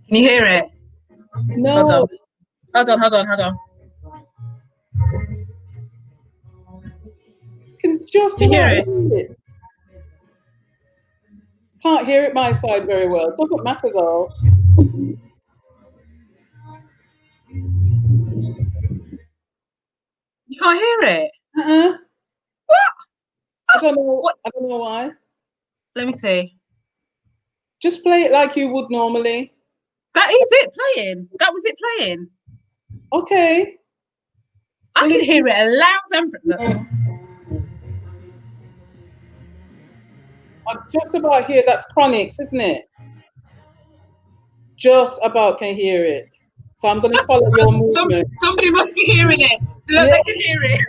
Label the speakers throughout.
Speaker 1: Can you hear it? Hold
Speaker 2: No.
Speaker 1: on. Hold on.
Speaker 2: Can just
Speaker 1: Can you hear
Speaker 2: about
Speaker 1: it?
Speaker 2: hear it. Can't hear it my side very well. Doesn't matter though.
Speaker 1: You can't hear it?
Speaker 2: What? I don't know.
Speaker 1: What?
Speaker 2: I don't know why.
Speaker 1: Let me see.
Speaker 2: Just play it like you would normally.
Speaker 1: That is it playing. That was it playing.
Speaker 2: Okay.
Speaker 1: I can hear it loud and
Speaker 2: I just about hear that's chronics, isn't it? Just about can hear it. So I'm going to follow your movement.
Speaker 1: Somebody must be hearing it. So look, they can hear it.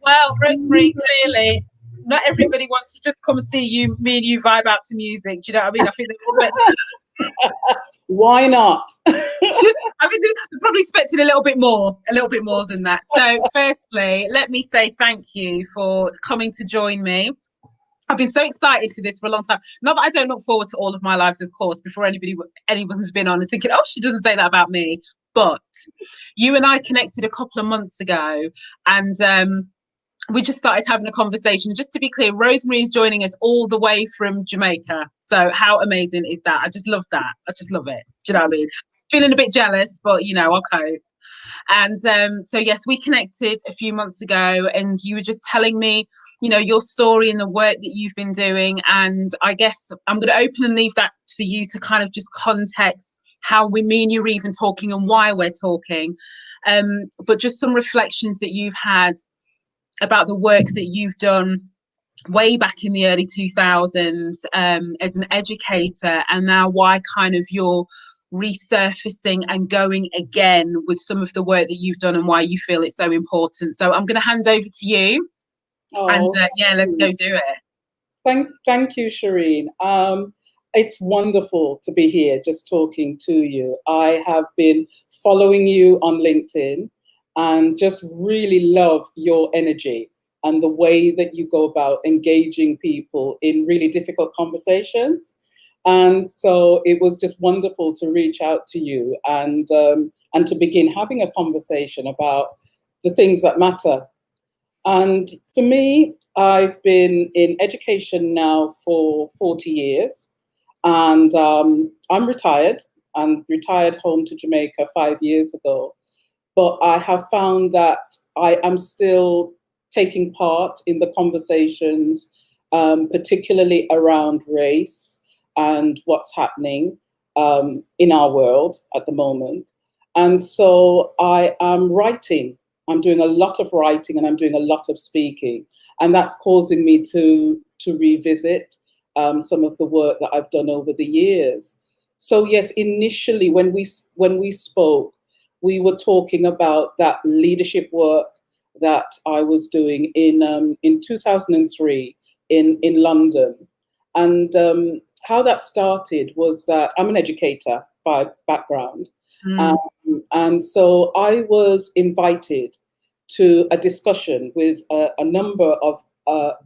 Speaker 1: Well, Rosemary, clearly, not everybody wants to just come and see me and you vibe out to music. Do you know what I mean? I think they expect.
Speaker 2: Why not?
Speaker 1: I mean, they're probably expecting a little bit more than that. So, firstly, let me say thank you for coming to join me. I've been so excited for this for a long time. Not that I don't look forward to all of my lives, of course, before anyone's been on and thinking, oh, she doesn't say that about me. But you and I connected a couple of months ago, and we just started having a conversation. Just to be clear, Rosemary is joining us all the way from Jamaica. So how amazing is that? I just love that. I just love it. Do you know what I mean? Feeling a bit jealous, but you know, I'll cope. And so yes, we connected a few months ago, and you were just telling me, you know, your story and the work that you've been doing. And I guess I'm going to open and leave that for you to kind of just context how me and you are even talking and why we're talking. But just some reflections that you've had about the work that you've done way back in the early 2000s as an educator, and now why kind of you're resurfacing and going again with some of the work that you've done and why you feel it's so important. So I'm going to hand over to you. And let's go do
Speaker 2: it. Thank you, Shereen. It's wonderful to be here just talking to you. I have been following you on LinkedIn and just really love your energy and the way that you go about engaging people in really difficult conversations. And so it was just wonderful to reach out to you and to begin having a conversation about the things that matter. And for me, I've been in education now for 40 years, and I'm retired. I'm retired home to Jamaica 5 years ago. But I have found that I am still taking part in the conversations, particularly around race and what's happening in our world at the moment. And so I am writing I'm doing a lot of writing and I'm doing a lot of speaking. And that's causing me to revisit some of the work that I've done over the years. So yes, initially when we spoke, we were talking about that leadership work that I was doing in 2003 in London. And how that started was that I'm an educator by background. And so I was invited to a discussion with a number of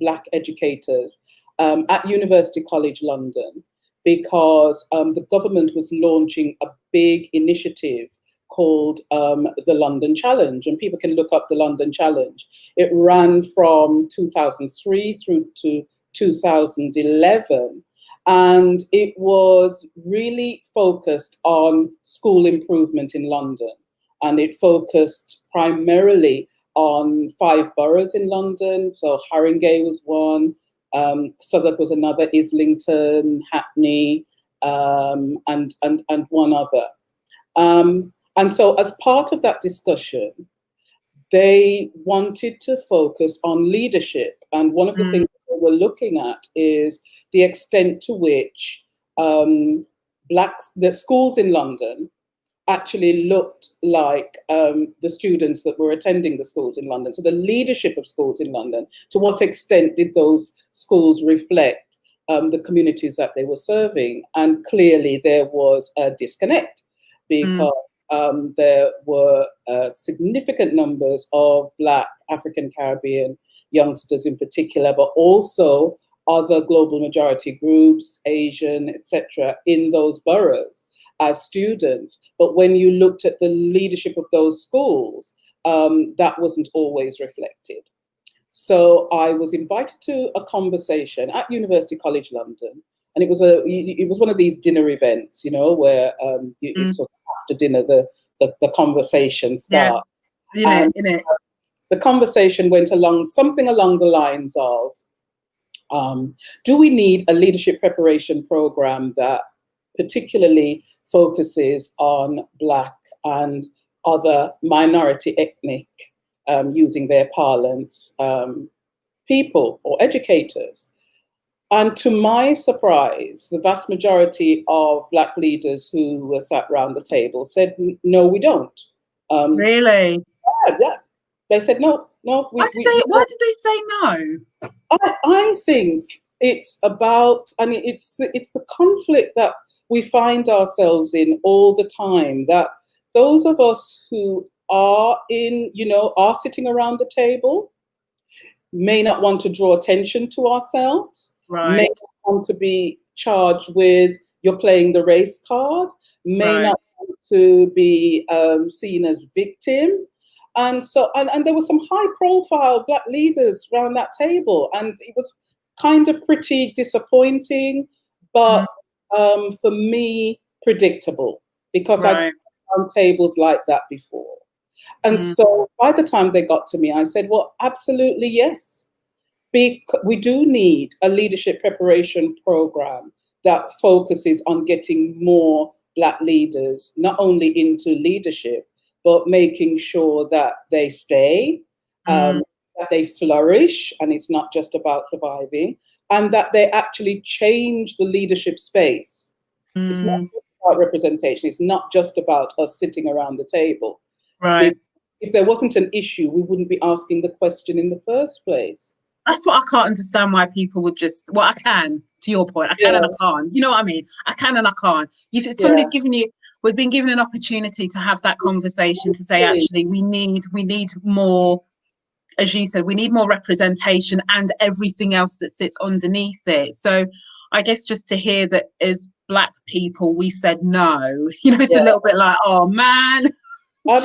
Speaker 2: Black educators at University College London, because the government was launching a big initiative called the London Challenge, and people can look up the London Challenge. It ran from 2003 through to 2011, and it was really focused on school improvement in London, and it focused primarily on 5 boroughs in London. So Haringey was one, Southwark was another, Islington, Hackney, and one other. And so as part of that discussion, they wanted to focus on leadership. And one of the things that we're looking at is the extent to which the schools in London actually looked like the students that were attending the schools in London. So the leadership of schools in London, to what extent did those schools reflect the communities that they were serving? And clearly there was a disconnect, because there were significant numbers of Black, African, Caribbean youngsters in particular, but also other global majority groups, Asian, etc., in those boroughs as students. But when you looked at the leadership of those schools, that wasn't always reflected. So I was invited to a conversation at University College London, and it was one of these dinner events, you know, where you sort of after dinner the conversation starts.
Speaker 1: Yeah, in it.
Speaker 2: The conversation went something along the lines of, do we need a leadership preparation program that particularly focuses on Black and other minority ethnic, using their parlance, people or educators? And to my surprise, the vast majority of Black leaders who were sat around the table said, no, we don't.
Speaker 1: Really?
Speaker 2: Yeah. They said, no.
Speaker 1: Why did they say no?
Speaker 2: I think it's about, I mean, it's the conflict that we find ourselves in all the time, that those of us who are are sitting around the table may not want to draw attention to ourselves, may not want to be charged with you're playing the race card, may not want to be seen as victim. And so, and there were some high-profile Black leaders around that table, and it was kind of pretty disappointing, but for me, predictable, because I'd sat on tables like that before. And so by the time they got to me, I said, well, absolutely yes. We do need a leadership preparation program that focuses on getting more Black leaders, not only into leadership, but making sure that they stay, that they flourish, and it's not just about surviving, and that they actually change the leadership space. It's not just about representation. It's not just about us sitting around the table.
Speaker 1: Right.
Speaker 2: If there wasn't an issue, we wouldn't be asking the question in the first place.
Speaker 1: That's what I can't understand, why people would just, well, I can, to your point, I can and I can't. You know what I mean? I can and I can't. If somebody's given you, we've been given an opportunity to have that conversation, to say, actually, we need more, as you said, we need more representation and everything else that sits underneath it. So I guess just to hear that as Black people, we said no, it's a little bit like, oh man, do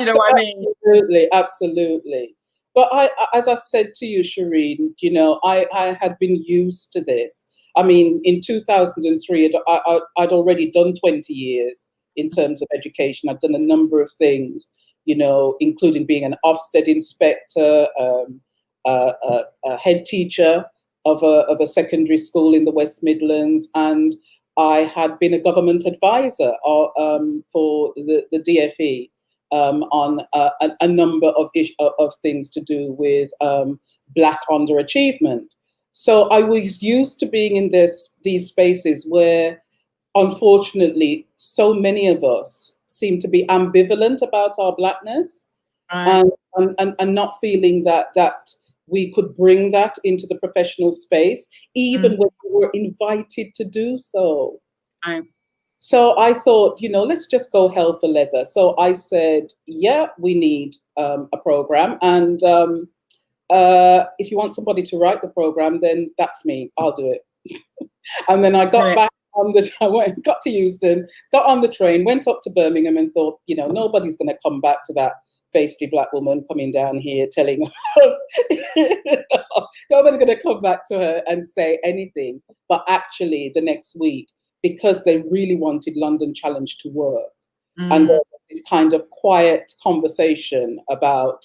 Speaker 1: you know what I mean?
Speaker 2: Absolutely. But as I said to you, Shereen, I had been used to this. I mean, in 2003, I'd already done 20 years in terms of education. I'd done a number of things, including being an Ofsted inspector, a head teacher of a secondary school in the West Midlands, and I had been a government advisor for the DFE. on a number of things to do with Black underachievement. So I was used to being in these spaces where, unfortunately, so many of us seem to be ambivalent about our Blackness,
Speaker 1: Right.
Speaker 2: and not feeling that we could bring that into the professional space, even when we were invited to do so.
Speaker 1: Right.
Speaker 2: So I thought, let's just go hell for leather. So I said, yeah, we need a program. And if you want somebody to write the program, then that's me. I'll do it. And then I got back got to Houston, got on the train, went up to Birmingham and thought, nobody's going to come back to that feisty Black woman coming down here telling us. Nobody's going to come back to her and say anything. But actually, the next week, because they really wanted London Challenge to work, and there was this kind of quiet conversation about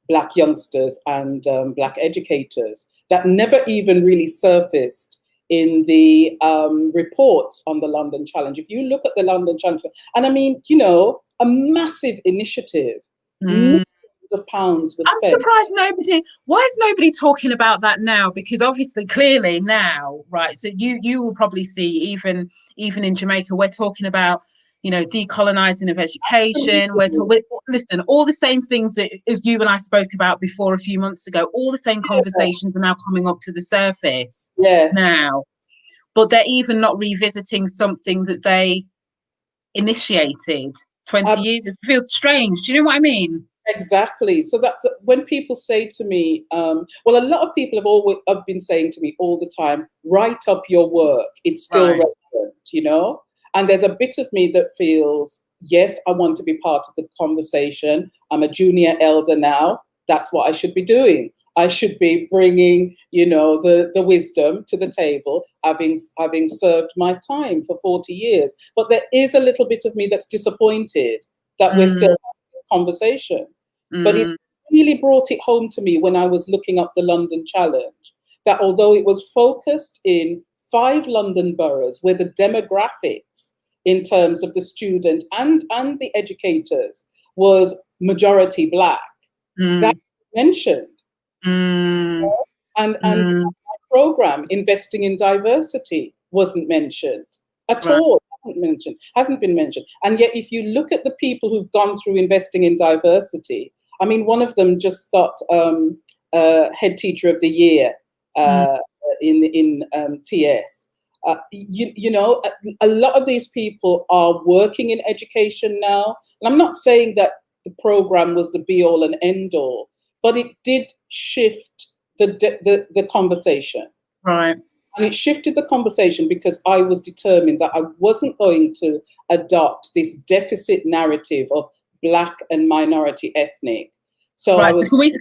Speaker 2: Black youngsters and Black educators that never even really surfaced in the reports on the London Challenge. If you look at the London Challenge, and I mean, a massive initiative, millions of pounds was spent.
Speaker 1: I'm surprised why is nobody talking about that now? Because obviously, clearly now, right, so you will probably see even in Jamaica, we're talking about, decolonizing of education. Listen, all the same things that as you and I spoke about before a few months ago, all the same conversations are now coming up to the surface now. But they're even not revisiting something that they initiated 20 years. It feels strange. Do you know what I mean?
Speaker 2: Exactly. So that when people say to me, a lot of people have been saying to me all the time, write up your work. It's still relevant, And there's a bit of me that feels, yes, I want to be part of the conversation. I'm a junior elder now. That's what I should be doing. I should be bringing, the wisdom to the table, having served my time for 40 years. But there is a little bit of me that's disappointed that we're still having this conversation. But it really brought it home to me when I was looking up the London Challenge, that although it was focused in 5 London boroughs where the demographics in terms of the student and the educators was majority Black, that mentioned. And my program, Investing in Diversity, wasn't mentioned at all. Hasn't been mentioned. And yet, if you look at the people who've gone through Investing in Diversity, I mean, one of them just got Head Teacher of the Year in TS. A lot of these people are working in education now. And I'm not saying that the program was the be all and end all, but it did shift the conversation.
Speaker 1: Right.
Speaker 2: And it shifted the conversation because I was determined that I wasn't going to adopt this deficit narrative of Black and minority ethnic. So
Speaker 1: right. So can we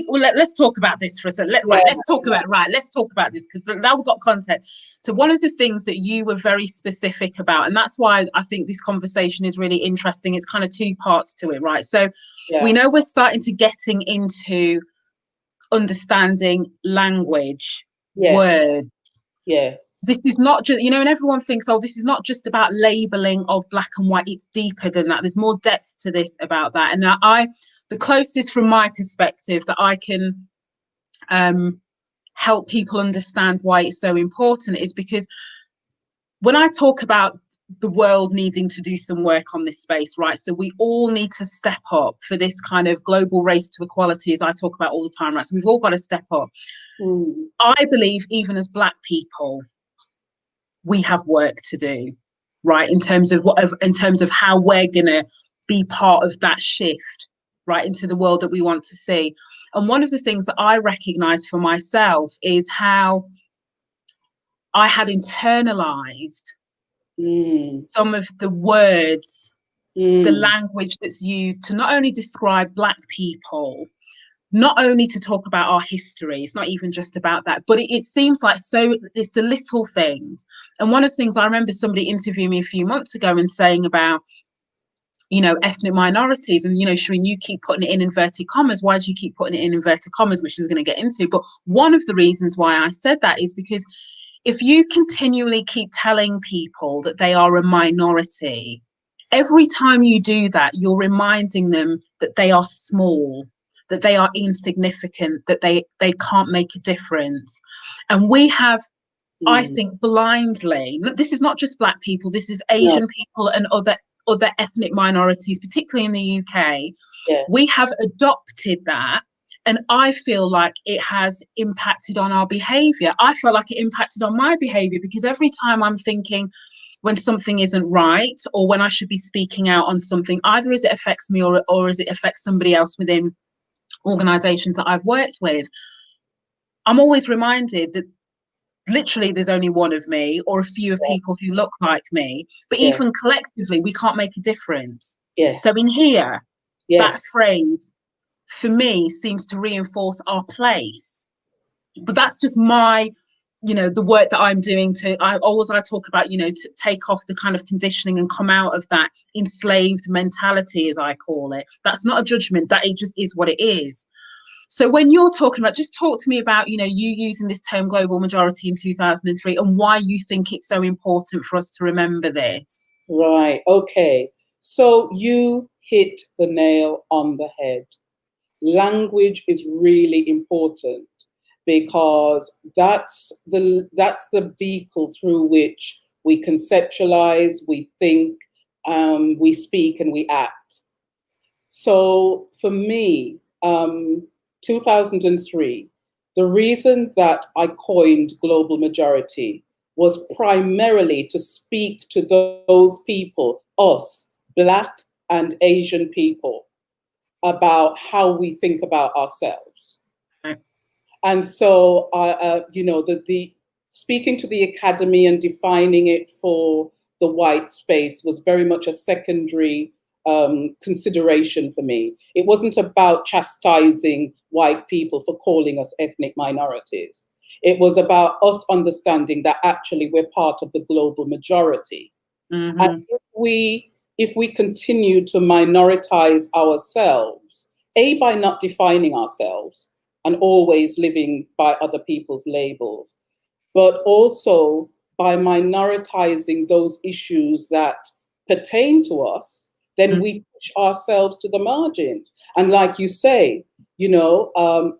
Speaker 1: let's talk about this for a second. Let's talk about this because now we've got content. So one of the things that you were very specific about, and that's why I think this conversation is really interesting. It's kind of 2 parts to it, right? So we know we're starting to getting into understanding language, words.
Speaker 2: Yes.
Speaker 1: This is not just, and everyone thinks, this is not just about labeling of Black and white. It's deeper than that. There's more depth to this about that. And the closest from my perspective that I can help people understand why it's so important is because when I talk about the world needing to do some work on this space, right? So we all need to step up for this kind of global race to equality, as I talk about all the time, right? So we've all got to step up. I believe even as Black people, we have work to do, right? In terms of how we're gonna be part of that shift, right, into the world that we want to see. And one of the things that I recognize for myself is how I had internalized some of the words, the language that's used to not only describe Black people, not only to talk about our history, it's not even just about that, but it seems like it's the little things. And one of the things I remember somebody interviewing me a few months ago and saying about, ethnic minorities, and, Shereen, you keep putting it in inverted commas. Why do you keep putting it in inverted commas, which we're going to get into? But one of the reasons why I said that is because if you continually keep telling people that they are a minority, Every time you do that, you're reminding them that they are small, that they are insignificant, that they can't make a difference. And we have, I think, blindly, this is not just Black people, this is Asian people and other ethnic minorities, particularly in the UK. We have adopted that. And I feel like it has impacted on our behavior. I feel like it impacted on my behavior, because every time I'm thinking when something isn't right, or when I should be speaking out on something, either as it affects me or as it affects somebody else within organizations that I've worked with, I'm always reminded that literally there's only one of me, or a few of people who look like me, but even collectively we can't make a difference. So in here, that phrase for me seems to reinforce our place. But that's just my, the work that I'm doing I talk about, to take off the kind of conditioning and come out of that enslaved mentality, as I call it. That's not a judgment, that it just is what it is. So when you're talking about, just talk to me about, you using this term global majority in 2003, and why you think it's so important for us to remember this.
Speaker 2: Right. Okay. So you hit the nail on the head. Language is really important, because that's the vehicle through which we conceptualize, we think, we speak, and we act. So for me, 2003, the reason that I coined global majority was primarily to speak to those people, us, Black and Asian people, about how we think about ourselves. And so, the speaking to the academy and defining it for the white space was very much a secondary consideration for me. It wasn't about chastising white people for calling us ethnic minorities. It was about us understanding that actually we're part of the global majority. Mm-hmm. And if we continue to minoritize ourselves, by not defining ourselves and always living by other people's labels, but also by minoritizing those issues that pertain to us, then we push ourselves to the margins. And like you say,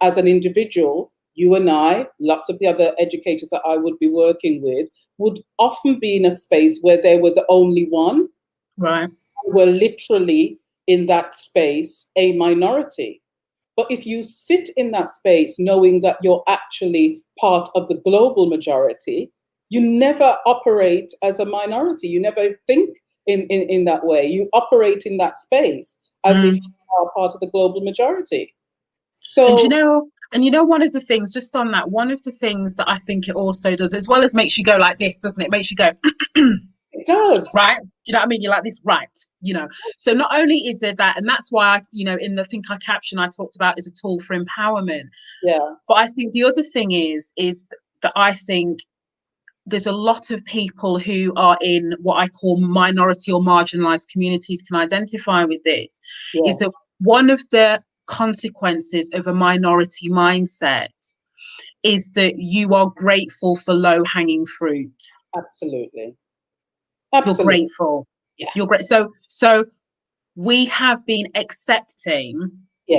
Speaker 2: as an individual, you and I, lots of the other educators that I would be working with, would often be in a space where they were the only one.
Speaker 1: Right.
Speaker 2: We're literally in that space a minority. But if you sit in that space knowing that you're actually part of the global majority, you never operate as a minority. You never think in that way. You operate in that space as if you are part of the global majority. So,
Speaker 1: and one of the things, just on that, one of the things that I think it also does, as well as makes you go like this, doesn't it? It makes you go,
Speaker 2: it does.
Speaker 1: Right? Do you know what I mean? You're like this, right? So not only is there that, and that's why I, in the Think I Caption, I talked about as a tool for empowerment.
Speaker 2: Yeah.
Speaker 1: But I think the other thing is that I think there's a lot of people who are in what I call minority or marginalized communities can identify with this. Yeah. Is that one of the consequences of a minority mindset is that you are grateful for low-hanging fruit.
Speaker 2: Absolutely.
Speaker 1: You're grateful. Yeah. You're great. So we have been accepting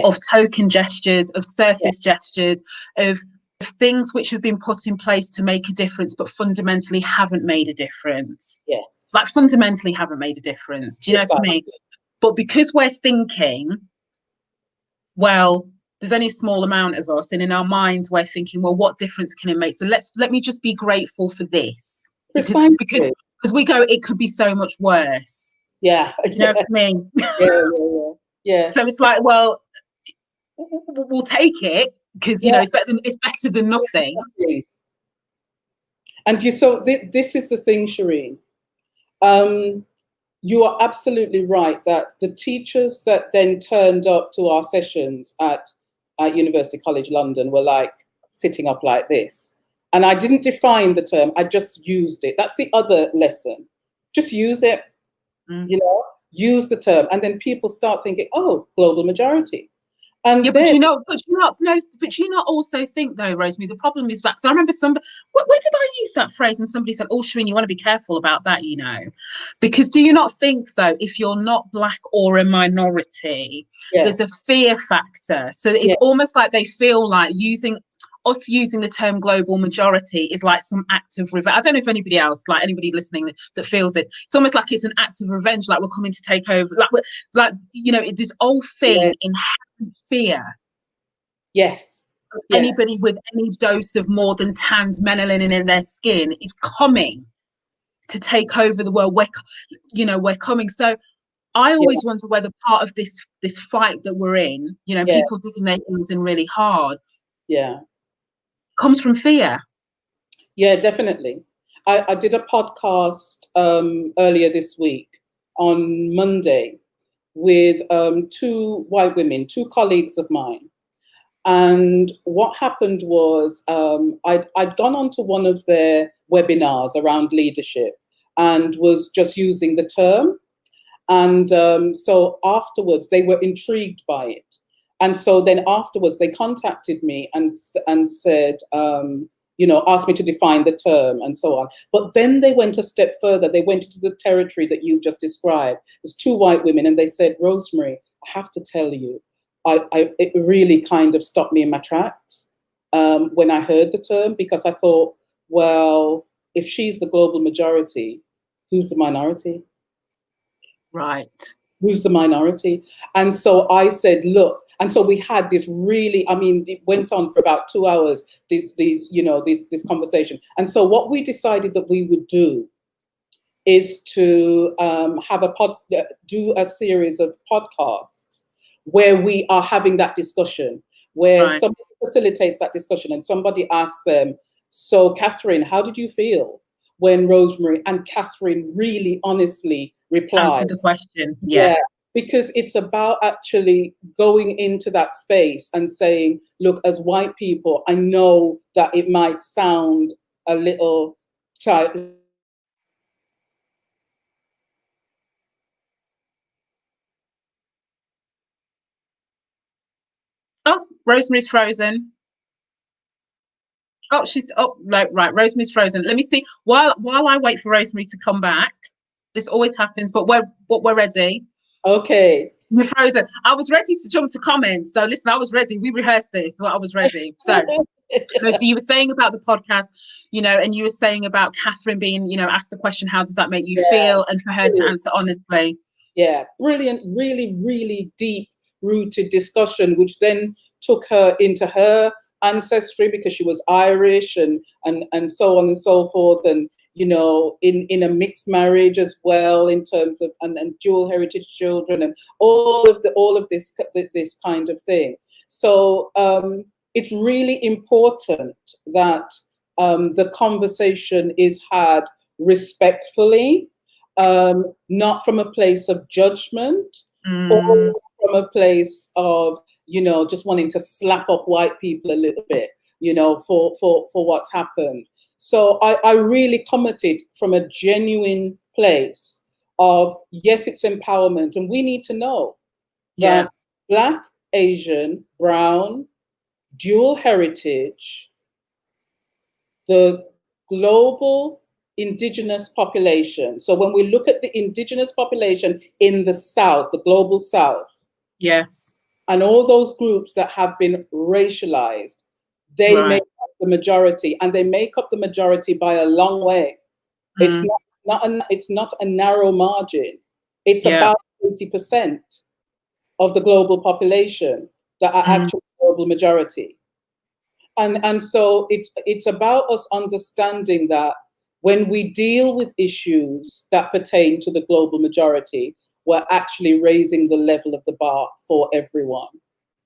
Speaker 1: of token gestures, of surface gestures, of things which have been put in place to make a difference, but fundamentally haven't made a difference.
Speaker 2: Yes.
Speaker 1: Like fundamentally haven't made a difference. Do you know what I mean? But because we're thinking, well, there's only a small amount of us, and in our minds we're thinking, well, what difference can it make? So let me just be grateful for this. Because we go, it could be so much worse.
Speaker 2: Yeah.
Speaker 1: Do you know what I mean?
Speaker 2: Yeah.
Speaker 1: So it's like, well, we'll take it because it's better than nothing.
Speaker 2: And so this is the thing, Shereen. You are absolutely right that the teachers that then turned up to our sessions at University College London were like sitting up like this. And I didn't define the term, I just used it. That's the other lesson. Just use it, use the term. And then people start thinking, oh, global majority. And
Speaker 1: Yeah,
Speaker 2: then,
Speaker 1: but you not also think though, Rosemary, the problem is that, because I remember where did I use that phrase? And somebody said, "Oh, Shereen, you want to be careful about that, you know," because do you not think though, if you're not black or a minority,
Speaker 2: yeah,
Speaker 1: there's a fear factor. So it's
Speaker 2: yeah,
Speaker 1: almost like they feel like using the term global majority is like some act of revenge. I don't know if anybody else, like anybody listening that feels this, it's almost like it's an act of revenge, like we're coming to take over, like you know, this old
Speaker 2: yeah,
Speaker 1: thing in fear.
Speaker 2: yes, yeah,
Speaker 1: Anybody with any dose of more than tanned melanin in their skin is coming to take over the world. We're coming. So I
Speaker 2: yeah,
Speaker 1: always wonder whether part of this fight that we're in, you know,
Speaker 2: yeah,
Speaker 1: people digging their heels in really hard,
Speaker 2: yeah.
Speaker 1: comes from fear.
Speaker 2: Yeah, definitely. I did a podcast earlier this week on Monday with two white women, two colleagues of mine. And what happened was I'd gone on to one of their webinars around leadership and was just using the term. And so afterwards, they were intrigued by it. And so then afterwards, they contacted me and said, asked me to define the term and so on. But then they went a step further. They went into the territory that you just described. There's two white women, and they said, Rosemary, I have to tell you, it really kind of stopped me in my tracks when I heard the term, because I thought, well, if she's the global majority, who's the minority?
Speaker 1: Right.
Speaker 2: Who's the minority? And so I said, look, and so we had this really, I mean, it went on for about 2 hours, this conversation. And so what we decided that we would do is to do a series of podcasts where we are having that discussion, where
Speaker 1: Right.
Speaker 2: somebody facilitates that discussion and somebody asks them, so Catherine, how did you feel when Rosemary, and Catherine really honestly replied,
Speaker 1: Answer the question. Yeah.
Speaker 2: yeah, because it's about actually going into that space and saying, look, as white people, I know that it might sound a little tight.
Speaker 1: Oh, Rosemary's frozen. Right. Rosemary's frozen. Let me see. While I wait for Rosemary to come back, this always happens, but we're ready.
Speaker 2: Okay.
Speaker 1: We're frozen. I was ready to jump to comments. So listen, I was ready. We rehearsed this, so I was ready. So no, so you were saying about the podcast, you know, and you were saying about Catherine being, you know, asked the question, how does that make you
Speaker 2: Yeah,
Speaker 1: feel? And for her to answer honestly.
Speaker 2: yeah, brilliant, really, really deep rooted discussion, which then took her into her ancestry because she was Irish and so on and so forth, and you know, in a mixed marriage as well, in terms of and dual heritage children and all of this kind of thing. So it's really important that the conversation is had respectfully, not from a place of judgment or from a place of, you know, just wanting to slap up white people a little bit, you know, for what's happened. So I really commented from a genuine place of, yes, it's empowerment. And we need to know
Speaker 1: Yeah.
Speaker 2: that Black, Asian, Brown, dual heritage, the global indigenous population. So when we look at the indigenous population in the South, the global South,
Speaker 1: Yes.
Speaker 2: and all those groups that have been racialized, they
Speaker 1: Right.
Speaker 2: make up the majority, and they make up the majority by a long way. It's it's not a narrow margin. It's
Speaker 1: Yeah.
Speaker 2: about 80% of the global population that are actual global majority. And so it's about us understanding that when we deal with issues that pertain to the global majority, we're actually raising the level of the bar for everyone.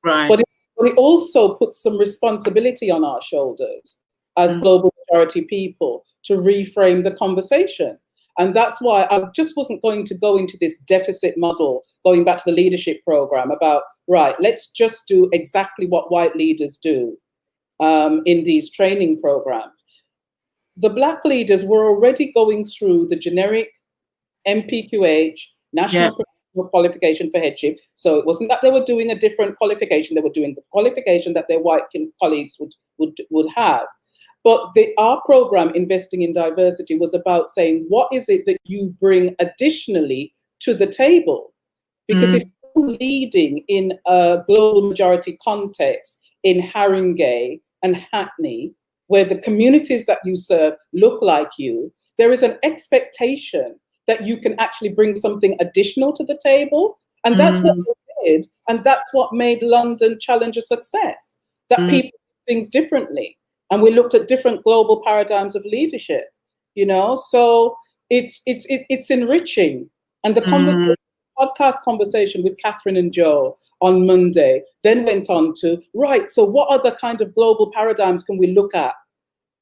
Speaker 1: Right.
Speaker 2: But it also puts some responsibility on our shoulders as global majority people to reframe the conversation. And that's why I just wasn't going to go into this deficit model, going back to the leadership program about, right, let's just do exactly what white leaders do in these training programs. The Black leaders were already going through the generic NPQH,
Speaker 1: Yeah.
Speaker 2: National additional qualification for headship. So it wasn't that they were doing a different qualification; they were doing the qualification that their white colleagues would have. But our program, Investing in Diversity, was about saying, what is it that you bring additionally to the table? Because if you're leading in a global majority context in Haringey and Hackney, where the communities that you serve look like you, there is an expectation that you can actually bring something additional to the table. And that's what we did. And that's what made London Challenge a success, that people do things differently. And we looked at different global paradigms of leadership, you know, so it's enriching. And the podcast conversation with Catherine and Joe on Monday then went on to, right, so what other kind of global paradigms can we look at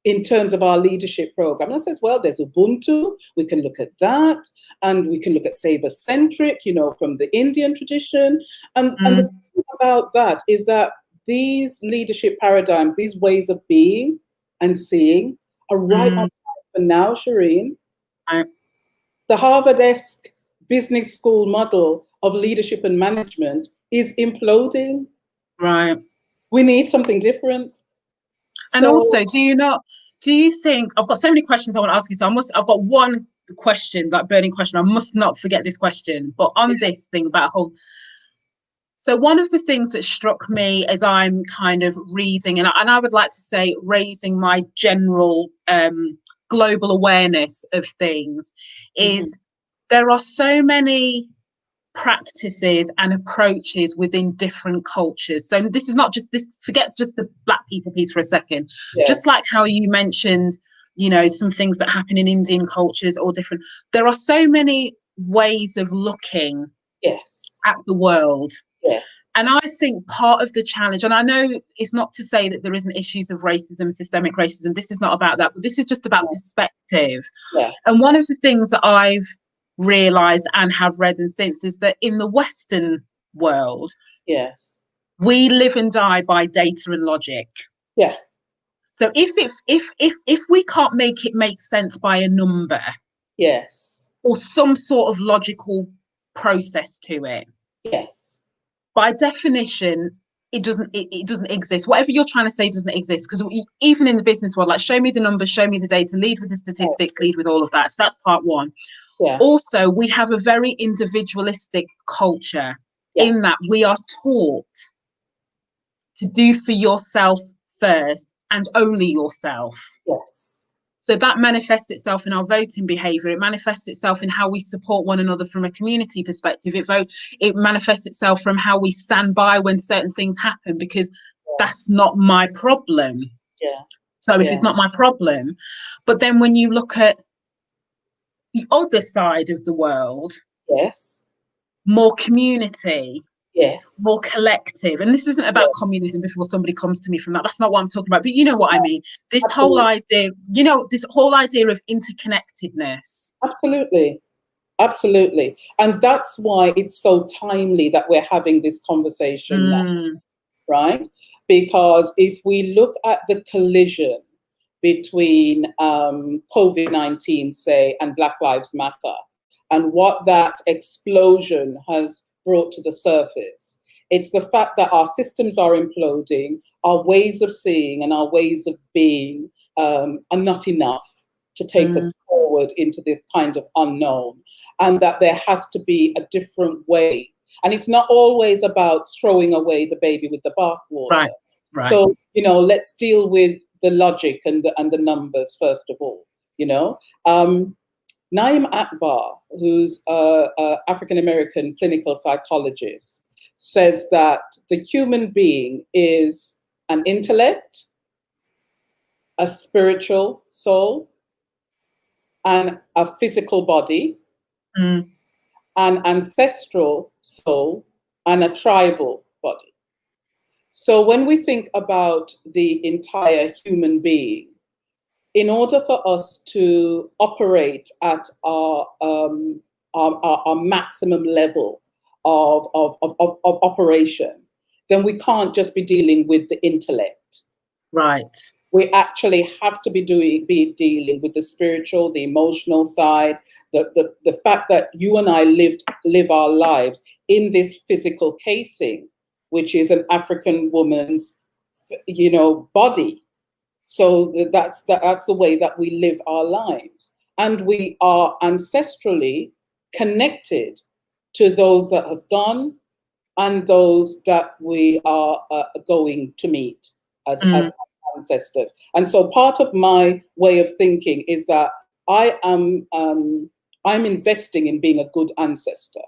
Speaker 2: in terms of our leadership program? And I says, well, there's Ubuntu, we can look at that, and we can look at Saver-centric, you know, from the Indian tradition. And the thing about that is that these leadership paradigms, these ways of being and seeing are right on time for now, Shereen. The Harvard-esque business school model of leadership and management is imploding.
Speaker 1: Right.
Speaker 2: We need something different.
Speaker 1: And also, do you think, I've got so many questions I want to ask you, so I've got one question, like burning question, I must not forget this question, but on this thing about so one of the things that struck me as I'm kind of reading, and I would like to say raising my general global awareness of things, is there are so many practices and approaches within different cultures. So this is not just this, forget just the Black people piece for a second. Just like how you mentioned, you know, some things that happen in Indian cultures or different, there are so many ways of looking at the world. And I think part of the challenge, and I know it's not to say that there isn't issues of racism, systemic racism, this is not about that, but this is just about perspective. And one of the things that I've realized and have read and since is that in the Western world, we live and die by data and logic. So if we can't make it make sense by a number, or some sort of logical process to it, by definition, it doesn't exist. Whatever you're trying to say doesn't exist, because even in the business world, like, show me the numbers, show me the data, lead with the statistics, lead with all of that. So that's part one. Also, we have a very individualistic culture in that we are taught to do for yourself first and only yourself. So that manifests itself in our voting behaviour. It manifests itself in how we support one another from a community perspective. It manifests itself from how we stand by when certain things happen, because that's not my problem. So if it's not my problem, but then when you look at the other side of the world, more community, more collective. And this isn't about communism before somebody comes to me from that. That's not what I'm talking about. But you know what I mean? This whole idea, you know, this whole idea of interconnectedness.
Speaker 2: Absolutely. And that's why it's so timely that we're having this conversation now, right? Because if we look at the collision between COVID-19, say, and Black Lives Matter, and what that explosion has brought to the surface, it's the fact that our systems are imploding, our ways of seeing and our ways of being are not enough to take us forward into the kind of unknown, and that there has to be a different way. And it's not always about throwing away the baby with the bathwater.
Speaker 1: Right.
Speaker 2: So, you know, let's deal with the logic and the numbers first of all. You know, Naim Akbar, who's an African-American clinical psychologist, says that the human being is an intellect, a spiritual soul, and a physical body, an ancestral soul, and a tribal body. So when we think about the entire human being, in order for us to operate at our maximum level of operation, then we can't just be dealing with the intellect.
Speaker 1: Right.
Speaker 2: we actually have to be dealing with the spiritual, the emotional side, the fact that you and I live our lives in this physical casing, which is an African woman's, body. So that's the way that we live our lives, and we are ancestrally connected to those that have gone and those that we are going to meet as ancestors. And so part of my way of thinking is that I'm investing in being a good ancestor.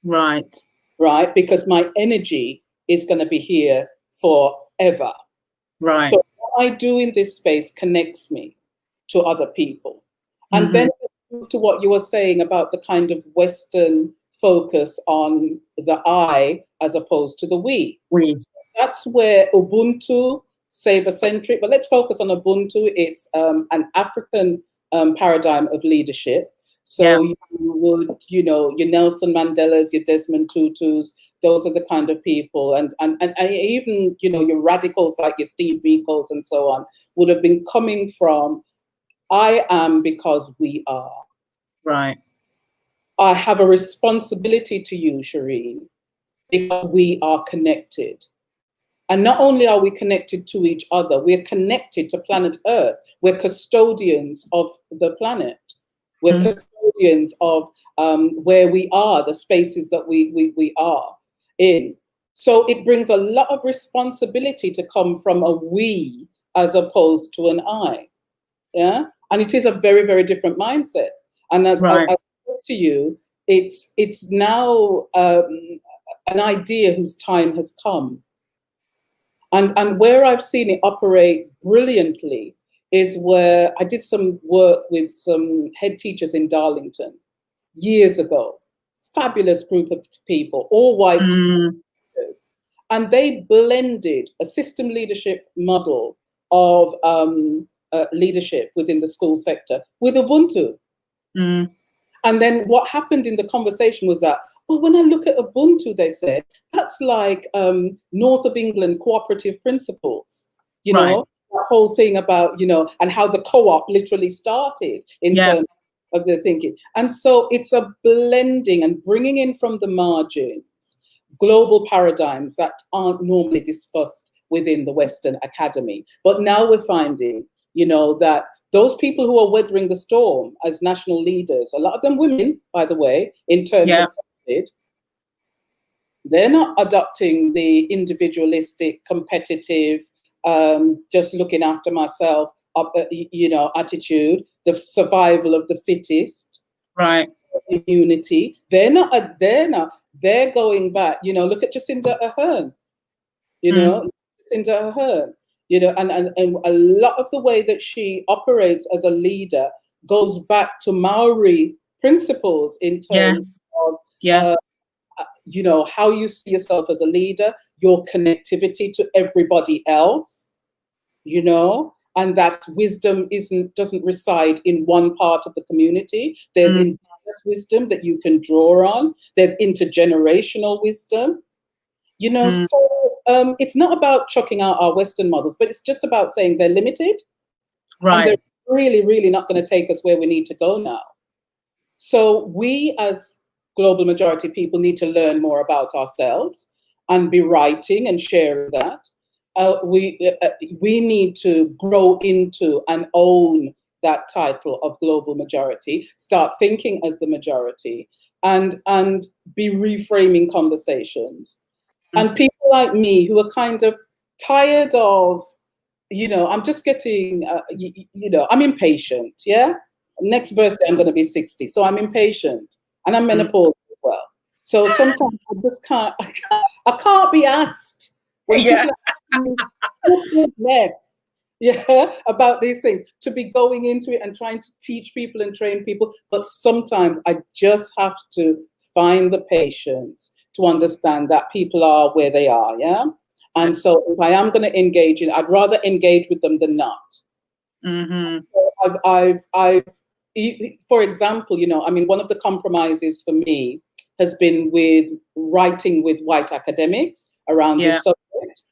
Speaker 1: Right.
Speaker 2: Right? Because my energy is going to be here forever.
Speaker 1: Right.
Speaker 2: So what I do in this space connects me to other people. And then to what you were saying about the kind of Western focus on the I as opposed to the we. That's where Ubuntu, saver-centric, but let's focus on Ubuntu. It's an African paradigm of leadership. So you would, your Nelson Mandelas, your Desmond Tutus, those are the kind of people. And even, your radicals like your Steve Biko's and so on would have been coming from, I am because we are.
Speaker 1: Right.
Speaker 2: I have a responsibility to you, Shereen, because we are connected. And not only are we connected to each other, we're connected to planet Earth. We're custodians of the planet. We're custodians of where we are, the spaces that we are in. So it brings a lot of responsibility to come from a we as opposed to an I. Yeah, and it is a very, very different mindset. And as I said to you, it's now an idea whose time has come. And where I've seen it operate brilliantly is where I did some work with some head teachers in Darlington years ago. Fabulous group of people, all white teachers. And they blended a system leadership model of leadership within the school sector with Ubuntu. And then what happened in the conversation was that, well, when I look at Ubuntu, they said, that's like North of England cooperative principles, you know, that whole thing about, and how the co-op literally started in terms of the thinking. And so it's a blending and bringing in from the margins global paradigms that aren't normally discussed within the Western academy. But now we're finding, that those people who are weathering the storm as national leaders, a lot of them women, by the way, in terms of COVID, they're not adopting the individualistic, competitive, just looking after myself, attitude, the survival of the fittest, unity. They're going back. Look at Jacinda Ardern. Jacinda Ardern. And a lot of the way that she operates as a leader goes back to Maori principles in terms of how you see yourself as a leader, your connectivity to everybody else, and that wisdom doesn't reside in one part of the community. There's indigenous wisdom that you can draw on. There's intergenerational wisdom, so it's not about chucking out our Western models, but it's just about saying they're limited. And they're really, really not going to take us where we need to go now. So we as global majority people need to learn more about ourselves and be writing and sharing that. We need to grow into and own that title of global majority, start thinking as the majority, and be reframing conversations. And people like me who are kind of tired of, I'm just getting, I'm impatient, yeah? Next birthday, I'm going to be 60, so I'm impatient. And I'm menopausal as well. So sometimes I can't be asked when people are less, about these things, to be going into it and trying to teach people and train people. But sometimes I just have to find the patience to understand that people are where they are, yeah? And so if I am going to engage I'd rather engage with them than not. So I've, for example, one of the compromises for me has been with writing with white academics around this subject.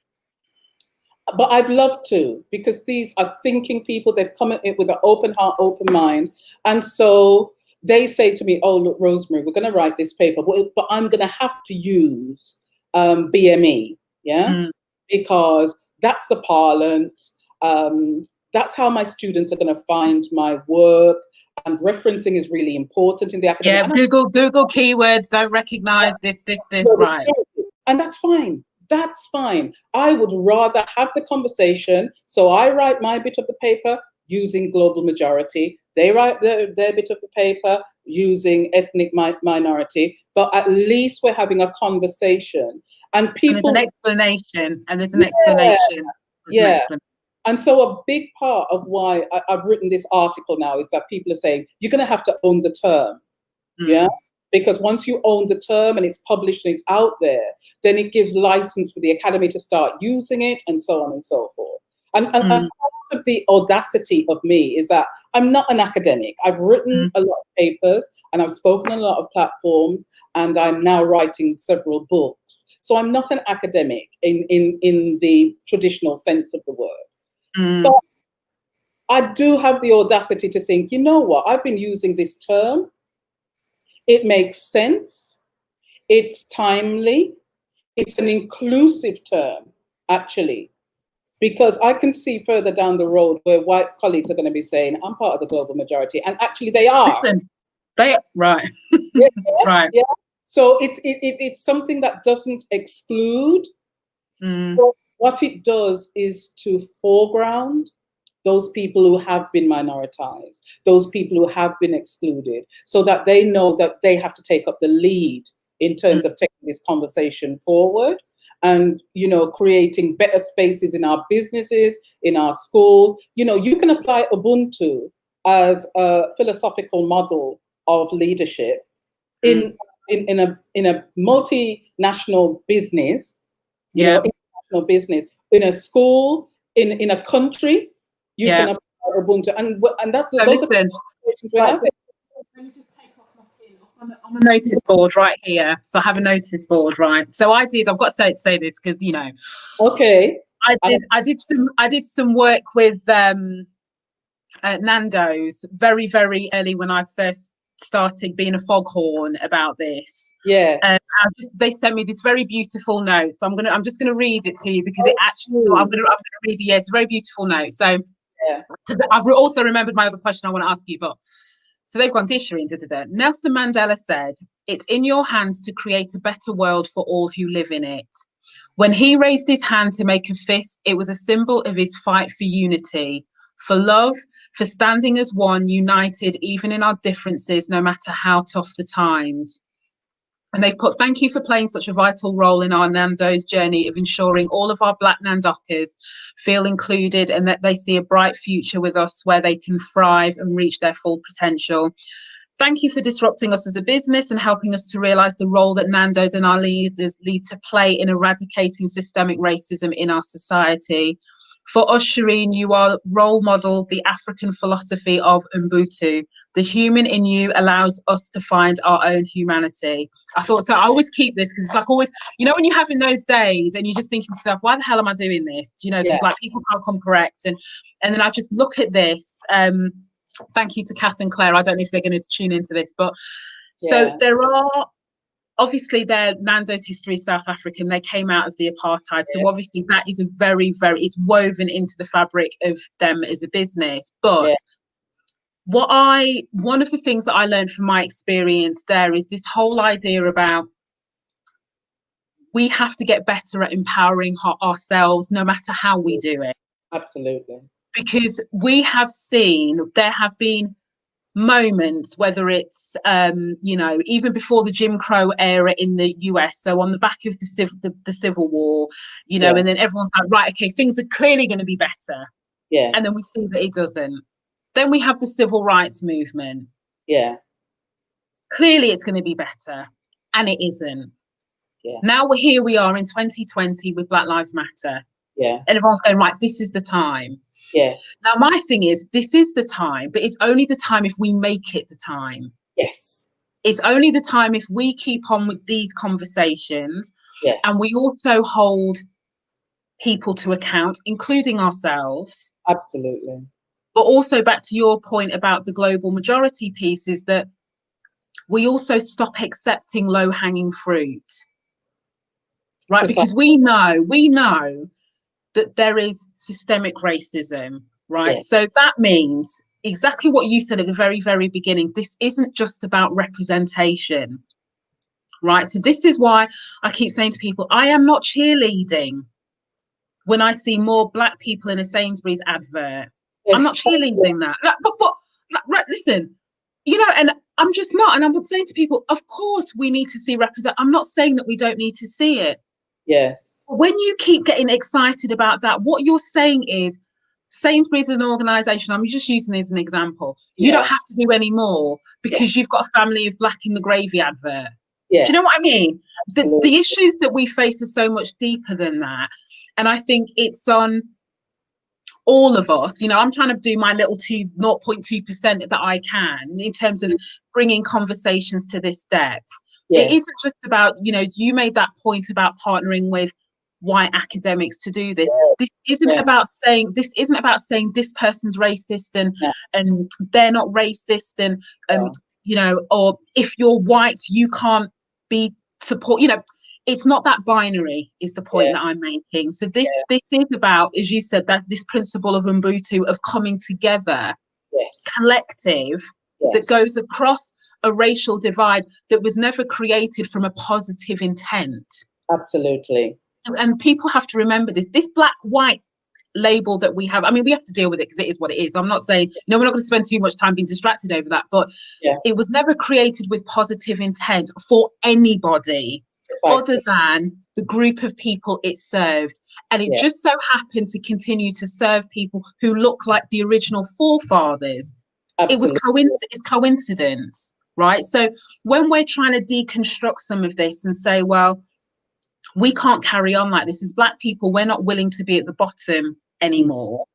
Speaker 2: But I'd love to, because these are thinking people. They've come at it with an open heart, open mind. And so they say to me, oh, look, Rosemary, we're going to write this paper, but I'm going to have to use BME, yes?
Speaker 1: Mm.
Speaker 2: Because that's the parlance. That's how my students are going to find my work. And referencing is really important in the academic.
Speaker 1: Yeah, Google keywords, don't recognize this, right.
Speaker 2: And that's fine. That's fine. I would rather have the conversation. So I write my bit of the paper using global majority. They write their bit of the paper using ethnic minority. But at least we're having a conversation. And people.
Speaker 1: And there's an explanation. And there's an explanation.
Speaker 2: Yeah. And so a big part of why I've written this article now is that people are saying, you're going to have to own the term. Yeah. Because once you own the term and it's published and it's out there, then it gives license for the academy to start using it and so on and so forth. And part of the audacity of me is that I'm not an academic. I've written a lot of papers and I've spoken on a lot of platforms, and I'm now writing several books. So I'm not an academic in the traditional sense of the word. But I do have the audacity to think, you know what, I've been using this term. It makes sense. It's timely. It's an inclusive term, actually, because I can see further down the road where white colleagues are going to be saying, I'm part of the global majority. And actually they are.
Speaker 1: Listen, right. Right.
Speaker 2: Yeah. So it's something that doesn't exclude. But what it does is to foreground those people who have been minoritized, those people who have been excluded, so that they know that they have to take up the lead in terms of taking this conversation forward and, creating better spaces in our businesses, in our schools. You can apply Ubuntu as a philosophical model of leadership in a multinational business, international business, in a school, in a country. You can apply Ubuntu, and that's
Speaker 1: so
Speaker 2: those
Speaker 1: listen,
Speaker 2: are the conversations we're having.
Speaker 1: Let me just take off my pin. On a notice board right here. So I have a notice board, right? So I've got to say this because
Speaker 2: Okay.
Speaker 1: I did some work with Nando's very, very early when I first started being a foghorn about this.
Speaker 2: Yeah.
Speaker 1: They sent me this very beautiful note. So I'm just gonna read it to you because it actually I'm gonna read it. Yeah, it's a very beautiful note. So I've also remembered my other question I want to ask you, but so they've gone, dear Shereen, Nelson Mandela said, it's in your hands to create a better world for all who live in it. When he raised his hand to make a fist, it was a symbol of his fight for unity, for love, for standing as one, united, even in our differences, no matter how tough the times. And they've put, thank you for playing such a vital role in our Nando's journey of ensuring all of our Black Nandockers feel included and that they see a bright future with us where they can thrive and reach their full potential. Thank you for disrupting us as a business and helping us to realise the role that Nando's and our leaders need to play in eradicating systemic racism in our society. For us, Shereen, you are role model, the African philosophy of Ubuntu. The human in you allows us to find our own humanity. I thought, so I always keep this because it's like always, when you're having those days and you're just thinking to yourself, why the hell am I doing this? Because like people can't come correct. And then I just look at this. Thank you to Kath and Claire. I don't know if they're going to tune into this, but so there are, obviously their Nando's history is South African. They came out of the apartheid. So obviously that is a very, very, it's woven into the fabric of them as a business. But one of the things that I learned from my experience there is this whole idea about we have to get better at empowering ourselves, no matter how we do it.
Speaker 2: Absolutely.
Speaker 1: Because we have seen, there have been moments, whether it's even before the Jim Crow era in the US, so on the back of the Civil War, and then everyone's like, right, okay, things are clearly going to be better, and then we see that it doesn't. Then we have the civil rights movement. Clearly it's going to be better, and it isn't. Now we are in 2020 with Black Lives Matter, and everyone's going, right, this is the time. Now, my thing is, this is the time, but it's only the time if we make it the time. It's only the time if we keep on with these conversations, and we also hold people to account, including ourselves.
Speaker 2: Absolutely.
Speaker 1: But also back to your point about the global majority piece is that we also stop accepting low-hanging fruit, right?
Speaker 2: Precisely.
Speaker 1: Because we know that there is systemic racism, right?
Speaker 2: Yeah.
Speaker 1: So that means exactly what you said at the very, very beginning. This isn't just about representation, right? So this is why I keep saying to people, I am not cheerleading when I see more Black people in a Sainsbury's advert. I'm not cheerleading that. But listen, and I'm just not. And I'm saying to people, of course we need to see represent. I'm not saying that we don't need to see it.
Speaker 2: Yes.
Speaker 1: When you keep getting excited about that, what you're saying is Sainsbury's is an organization, I'm just using it as an example. You don't have to do any more because you've got a family of Black in the gravy advert.
Speaker 2: Yes.
Speaker 1: Do you know what I mean? The issues that we face are so much deeper than that. And I think it's on all of us. I'm trying to do my little 0.2% that I can in terms of bringing conversations to this depth. It isn't just about, you made that point about partnering with white academics to do this. This isn't about saying this person's racist and they're not racist and or if you're white you can't be support. It's not that binary is the point that I'm making. So this is about, as you said, that this principle of Ubuntu, of coming together, collective, that goes across a racial divide that was never created from a positive intent.
Speaker 2: Absolutely.
Speaker 1: And people have to remember this black-white label that we have. I mean, we have to deal with it because it is what it is. I'm not saying, we're not going to spend too much time being distracted over that, but it was never created with positive intent for anybody. Other than the group of people it served. And it just so happened to continue to serve people who look like the original forefathers. Absolutely. It's coincidence, right? So when we're trying to deconstruct some of this and say, well, we can't carry on like this as Black people, we're not willing to be at the bottom anymore.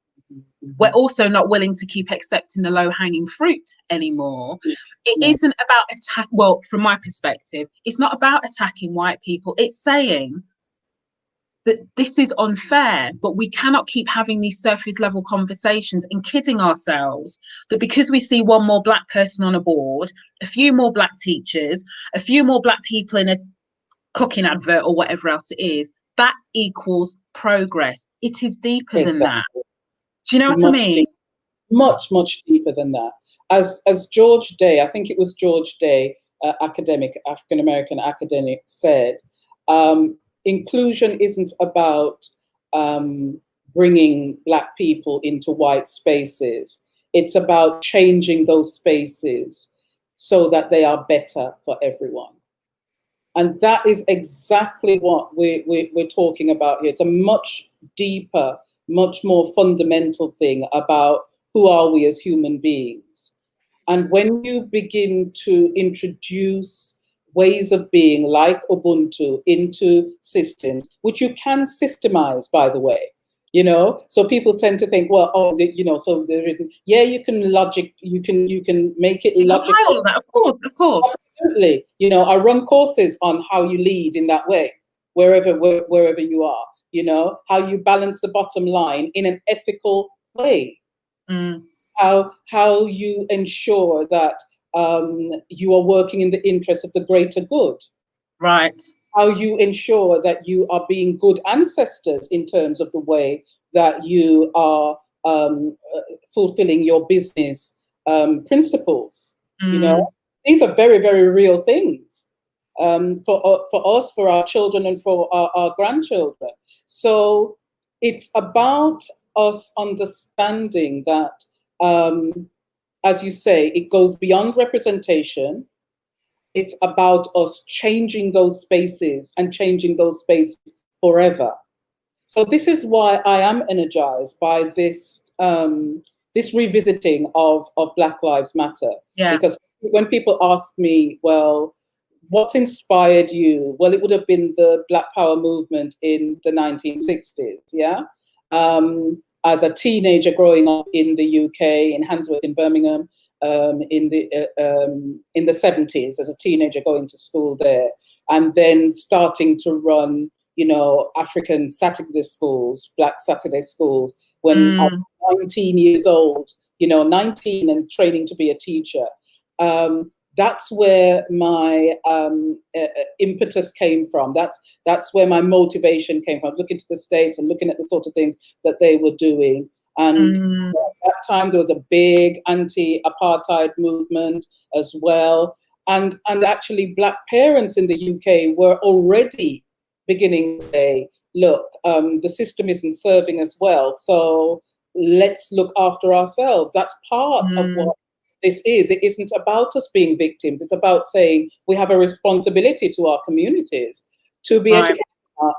Speaker 1: We're also not willing to keep accepting the low-hanging fruit anymore. It isn't about attack. Well, from my perspective, it's not about attacking white people. It's saying that this is unfair, but we cannot keep having these surface level conversations and kidding ourselves that because we see one more Black person on a board, a few more Black teachers, a few more Black people in a cooking advert or whatever else it is, that equals progress. It is deeper than that. Do you know what I mean?
Speaker 2: Much, much deeper than that. As George Day, I think it was George Day, African-American academic, said, inclusion isn't about bringing Black people into white spaces. It's about changing those spaces so that they are better for everyone. And that is exactly what we're talking about here. It's a much deeper, much more fundamental thing about who are we as human beings. And when you begin to introduce ways of being like Ubuntu into systems, which you can systemize, by the way, so people tend to think, well, so there is, you can make it logical.
Speaker 1: All of that, of course.
Speaker 2: Absolutely. I run courses on how you lead in that way, wherever you are, how you balance the bottom line in an ethical way, how you ensure that you are working in the interest of the greater good.
Speaker 1: Right.
Speaker 2: How you ensure that you are being good ancestors in terms of the way that you are fulfilling your business principles. These are very, very real things for us, for our children, and for our grandchildren. So it's about us understanding that, as you say, it goes beyond representation. It's about us changing those spaces and changing those spaces forever. So this is why I am energized by this this revisiting of Black Lives Matter.
Speaker 1: Yeah.
Speaker 2: Because when people ask me, well, what's inspired you? Well, it would have been the Black Power movement in the 1960s, yeah? As a teenager growing up in the UK, in Handsworth, in Birmingham, in the 70s, as a teenager going to school there, and then starting to run African Saturday schools, Black Saturday schools, when I
Speaker 1: Mm.
Speaker 2: was 19 years old, 19 and training to be a teacher. That's where my impetus came from. That's where my motivation came from. Looking to the States and looking at the sort of things that they were doing. And at that time, there was a big anti-apartheid movement as well. And actually, Black parents in the UK were already beginning to say, look, the system isn't serving us well, so let's look after ourselves. That's part of what this is. It isn't about us being victims. It's about saying we have a responsibility to our communities to be educating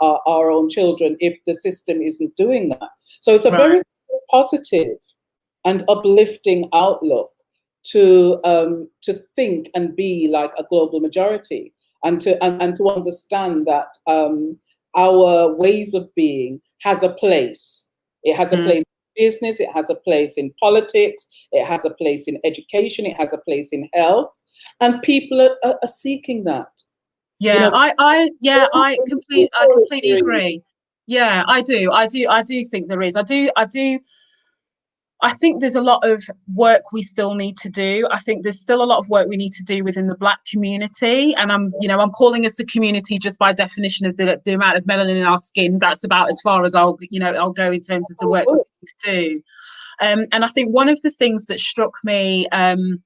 Speaker 2: our own children if the system isn't doing that. So it's a very positive and uplifting outlook to think and be like a global majority, and to understand that our ways of being has a place. It has a place in business, it has a place in politics, it has a place in education, it has a place in health, and people are seeking that.
Speaker 1: Yeah, I completely agree. Yeah, I do think there is. I think there's a lot of work we still need to do. I think there's still a lot of work we need to do within the Black community. And I'm calling us a community just by definition of the amount of melanin in our skin. That's about as far as I'll go in terms of the work we need to do. And I think one of the things that struck me, and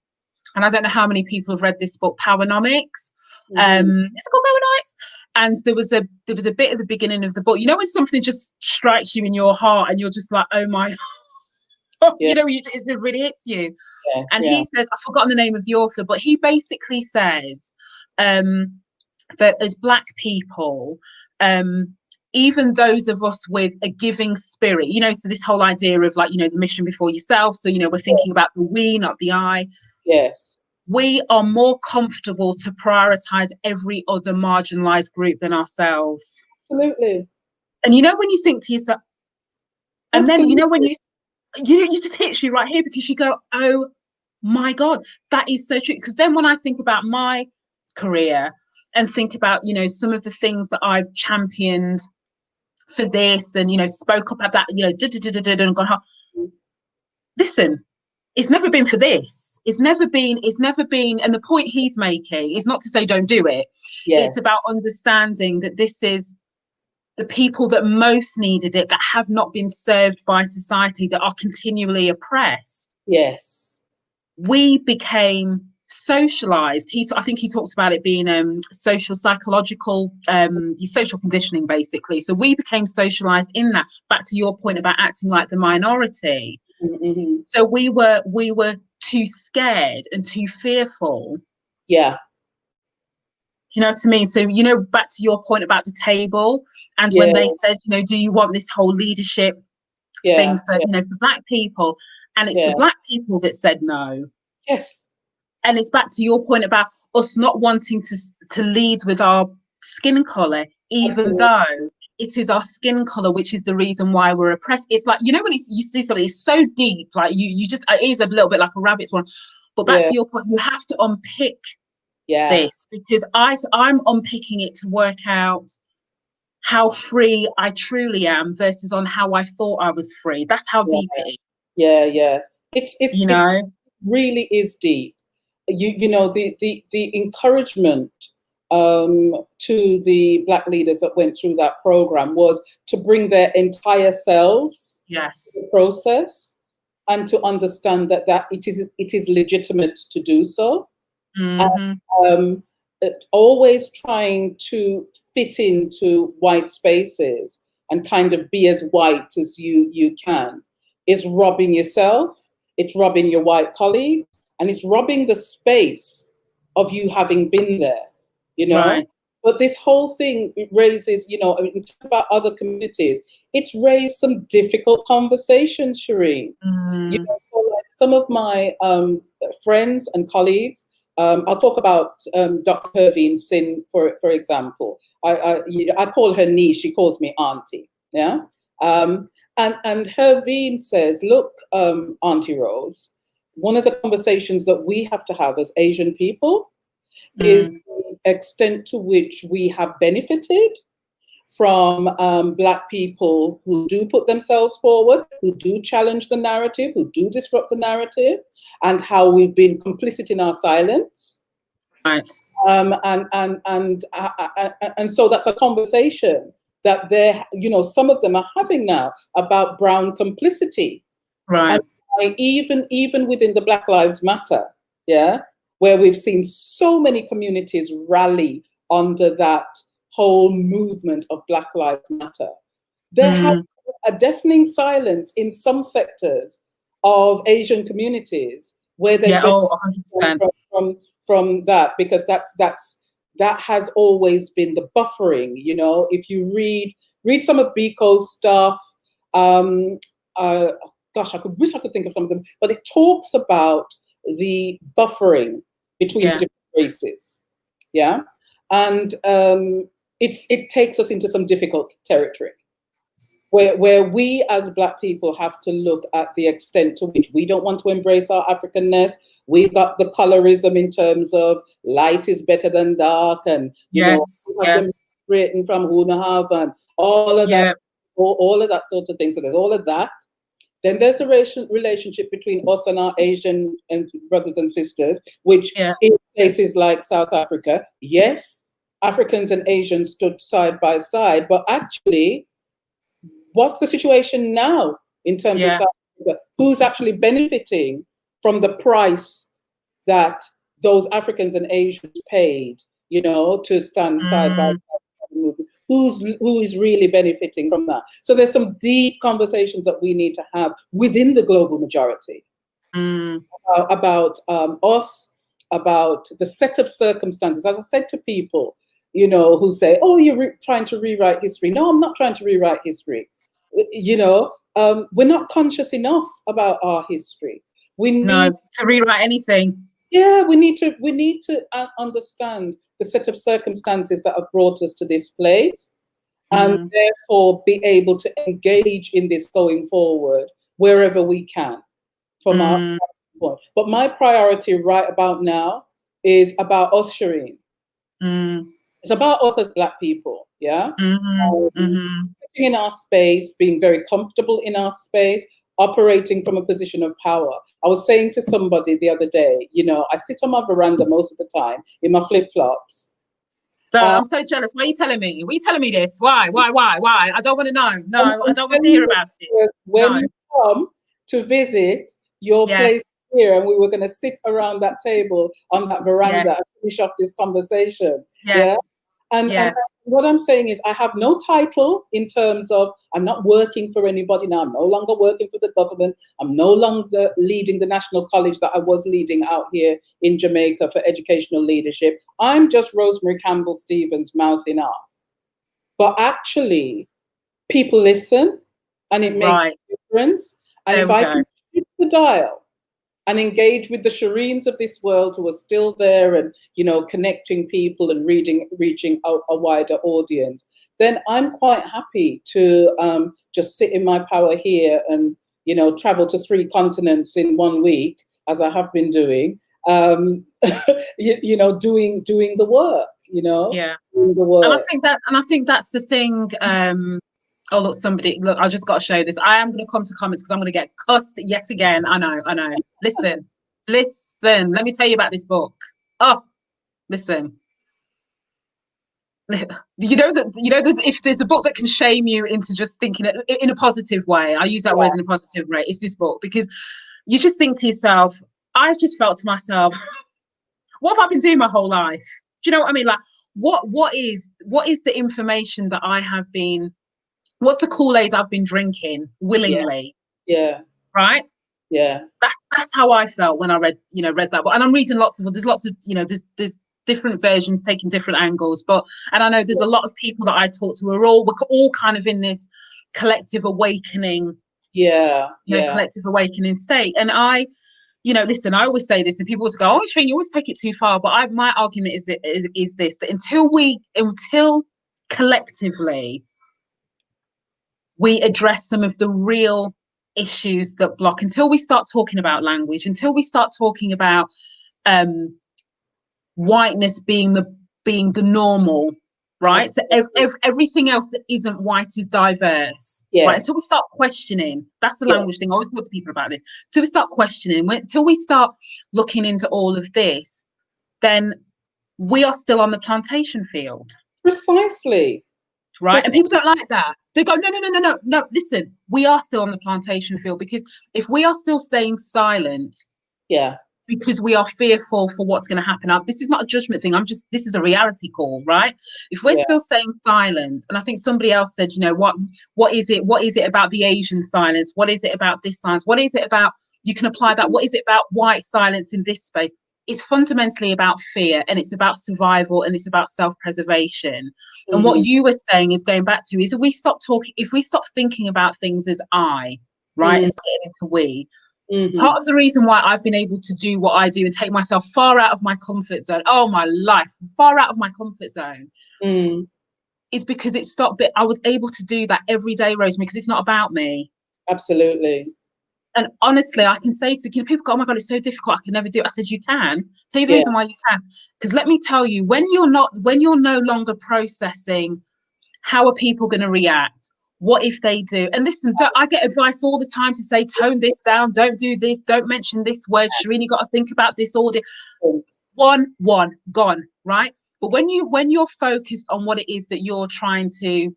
Speaker 1: I don't know how many people have read this book, Powernomics. It's called Powernomics. And there was a bit at the beginning of the book, when something just strikes you in your heart and you're just like, oh my, it really hits you. He says, I've forgotten the name of the author, but he basically says that as Black people, even those of us with a giving spirit, so this whole idea of the mission before yourself. So, we're thinking about the we, not the I.
Speaker 2: Yes.
Speaker 1: We are more comfortable to prioritize every other marginalized group than ourselves.
Speaker 2: Absolutely.
Speaker 1: And when you think to yourself, and
Speaker 2: Absolutely.
Speaker 1: then when you just hits you right here, because you go, oh my God, that is so true. Because then when I think about my career and think about, some of the things that I've championed for this and, spoke up about, and gone, listen, it's never been for this. It's never been. And the point he's making is not to say don't do it. Yeah. It's about understanding that this is the people that most needed it, that have not been served by society, that are continually oppressed.
Speaker 2: Yes.
Speaker 1: We became socialized. I think he talked about it being social psychological, social conditioning, basically. So we became socialized in that, back to your point about acting like the minority. Mm-hmm. So we were too scared and too fearful.
Speaker 2: Yeah.
Speaker 1: You know what I mean? So, back to your point about the table, and when they said, do you want this whole leadership thing for, for Black people? And it's the Black people that said no.
Speaker 2: Yes.
Speaker 1: And it's back to your point about us not wanting to lead with our skin color, even though it is our skin color which is the reason why we're oppressed. It's like, when you see something, it's so deep, like you just, it is a little bit like a rabbit's one. But back to your point, you have to unpick this, because I'm unpicking it to work out how free I truly am versus on how I thought I was free. That's how deep it is.
Speaker 2: Yeah. It really is deep. The encouragement to the Black leaders that went through that program was to bring their entire selves to the process, and to understand that it is legitimate to do so. Mm-hmm. And, always trying to fit into white spaces and kind of be as white as you can is robbing yourself, it's robbing your white colleagues, and it's robbing the space of you having been there, Right. But this whole thing, it raises, about other communities, it's raised some difficult conversations, Shereen. So like some of my friends and colleagues, I'll talk about Dr. Herveen Sin, for example. I call her niece, she calls me auntie, yeah? And Herveen says, look, Auntie Rose, one of the conversations that we have to have as Asian people is the extent to which we have benefited from Black people who do put themselves forward, who do challenge the narrative, who do disrupt the narrative, and how we've been complicit in our silence.
Speaker 1: Right.
Speaker 2: And so that's a conversation that they're, some of them are having now about brown complicity.
Speaker 1: Right.
Speaker 2: And even within the Black Lives Matter, yeah, where we've seen so many communities rally under that whole movement of Black Lives Matter. There has a deafening silence in some sectors of Asian communities where they
Speaker 1: 100%.
Speaker 2: from that, because that has always been the buffering. If you read some of Biko's stuff, gosh, wish I could think of some of them, but it talks about the buffering between different races, yeah, and it takes us into some difficult territory where we as Black people have to look at the extent to which we don't want to embrace our Africanness. We've got the colorism in terms of light is better than dark, and written from Hunahav and all of that, all of that sort of thing. So there's all of that. Then there's a relationship between us and our Asian and brothers and sisters, which in places like South Africa, yes, Africans and Asians stood side by side, but actually, what's the situation now in terms of South Africa? Who's actually benefiting from the price that those Africans and Asians paid, to stand side by side? Who is really benefiting from that? So there's some deep conversations that we need to have within the global majority about us, about the set of circumstances. As I said to people, who say, "Oh, you're trying to rewrite history." No, I'm not trying to rewrite history. We're not conscious enough about our history. We need
Speaker 1: to rewrite anything.
Speaker 2: Yeah, we need to understand the set of circumstances that have brought us to this place, and therefore be able to engage in this going forward wherever we can from our point. But my priority right about now is about us, Shereen. It's about us as Black people, yeah? Sitting in our space, being very comfortable in our space, operating from a position of power. I was saying to somebody the other day, I sit on my veranda most of the time in my flip-flops.
Speaker 1: So I'm so jealous. Why are you telling me? Why are you telling me this? Why? I don't want to know. No, I don't want to hear about it.
Speaker 2: When you come to visit your place here, and we were going to sit around that table on that veranda and finish off this conversation. And what I'm saying is I have no title in terms of, I'm not working for anybody now. I'm no longer working for the government. I'm no longer leading the national college that I was leading out here in Jamaica for educational leadership. I'm just Rosemary Campbell-Stephens mouthing off. But actually, people listen, and it makes a difference. And if I can shift the dial and engage with the Shereens of this world who are still there and, connecting people and reaching a wider audience, then I'm quite happy to just sit in my power here and, travel to 3 continents in 1 week, as I have been doing, doing the work, doing the work.
Speaker 1: And I think that's the thing. Oh, look, I just got to show this. I am going to come to comments because I'm going to get cussed yet again. I know. Listen. Let me tell you about this book. Oh, listen. If there's a book that can shame you into just thinking in a positive way, I use that word in a positive way, it's this book, because you just think to yourself, I've just felt to myself, what have I been doing my whole life? Do you know what I mean? Like, what is the information that I have been, what's the Kool-Aid I've been drinking willingly?
Speaker 2: Yeah.
Speaker 1: Right?
Speaker 2: Yeah.
Speaker 1: That's how I felt when I read that book. And I'm reading there's lots of, there's different versions taking different angles, and I know there's a lot of people that I talk to we're all kind of in this collective awakening. Collective awakening state. And I, listen, I always say this, and people always go, "Oh, Shereen, you always take it too far." But my argument is this, that until collectively we address some of the real issues that block, until we start talking about language, until we start talking about whiteness being the normal, right? So
Speaker 2: Absolutely.
Speaker 1: everything else that isn't white is diverse, right?
Speaker 2: Yes.
Speaker 1: Until we start questioning, that's the
Speaker 2: Yeah.
Speaker 1: language thing. I always talk to people about this. Until we start questioning, until we start looking into all of this, then we are still on the plantation field,
Speaker 2: Precisely.
Speaker 1: right? And
Speaker 2: Precisely.
Speaker 1: people don't like that. They go, no, no, no, no, no, no. Listen, we are still on the plantation field, because if we are still staying silent,
Speaker 2: Yeah.
Speaker 1: because we are fearful for what's going to happen. This is not a judgment thing. This is a reality call, right? If we're
Speaker 2: Yeah.
Speaker 1: still saying silent, and I think somebody else said, you know, what is it about the Asian silence? What is it about this silence? What is it about, you can apply that. What is it about white silence in this space? It's fundamentally about fear, and it's about survival, and it's about self-preservation. And what
Speaker 2: Mm-hmm.
Speaker 1: you were saying is going back to, is if we stop thinking about things as I, right, and start getting into we,
Speaker 2: Mm-hmm.
Speaker 1: part of the reason why I've been able to do what I do and take myself far out of my comfort zone, oh my life, far out of my comfort zone,
Speaker 2: Mm.
Speaker 1: is because it stopped. But I was able to do that every day, Rosemary, because it's not about me.
Speaker 2: Absolutely.
Speaker 1: And honestly, I can say to people, go, oh my God, it's so difficult, I can never do it. I said, you can. Tell you the
Speaker 2: Yeah.
Speaker 1: reason why you can. Because let me tell you, when you're no longer processing, how are people going to react? What if they do? And listen, I get advice all the time to say, tone this down, don't do this, don't mention this word. Shereen, you got to think about this audio. One, gone, right? But when you're focused on what it is that you're trying to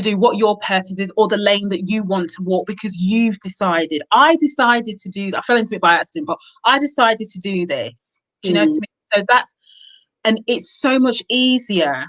Speaker 1: do, what your purpose is, or the lane that you want to walk, because you've decided. I decided to do that. I fell into it by accident, but I decided to do this. Do you know what I mean? So and it's so much easier,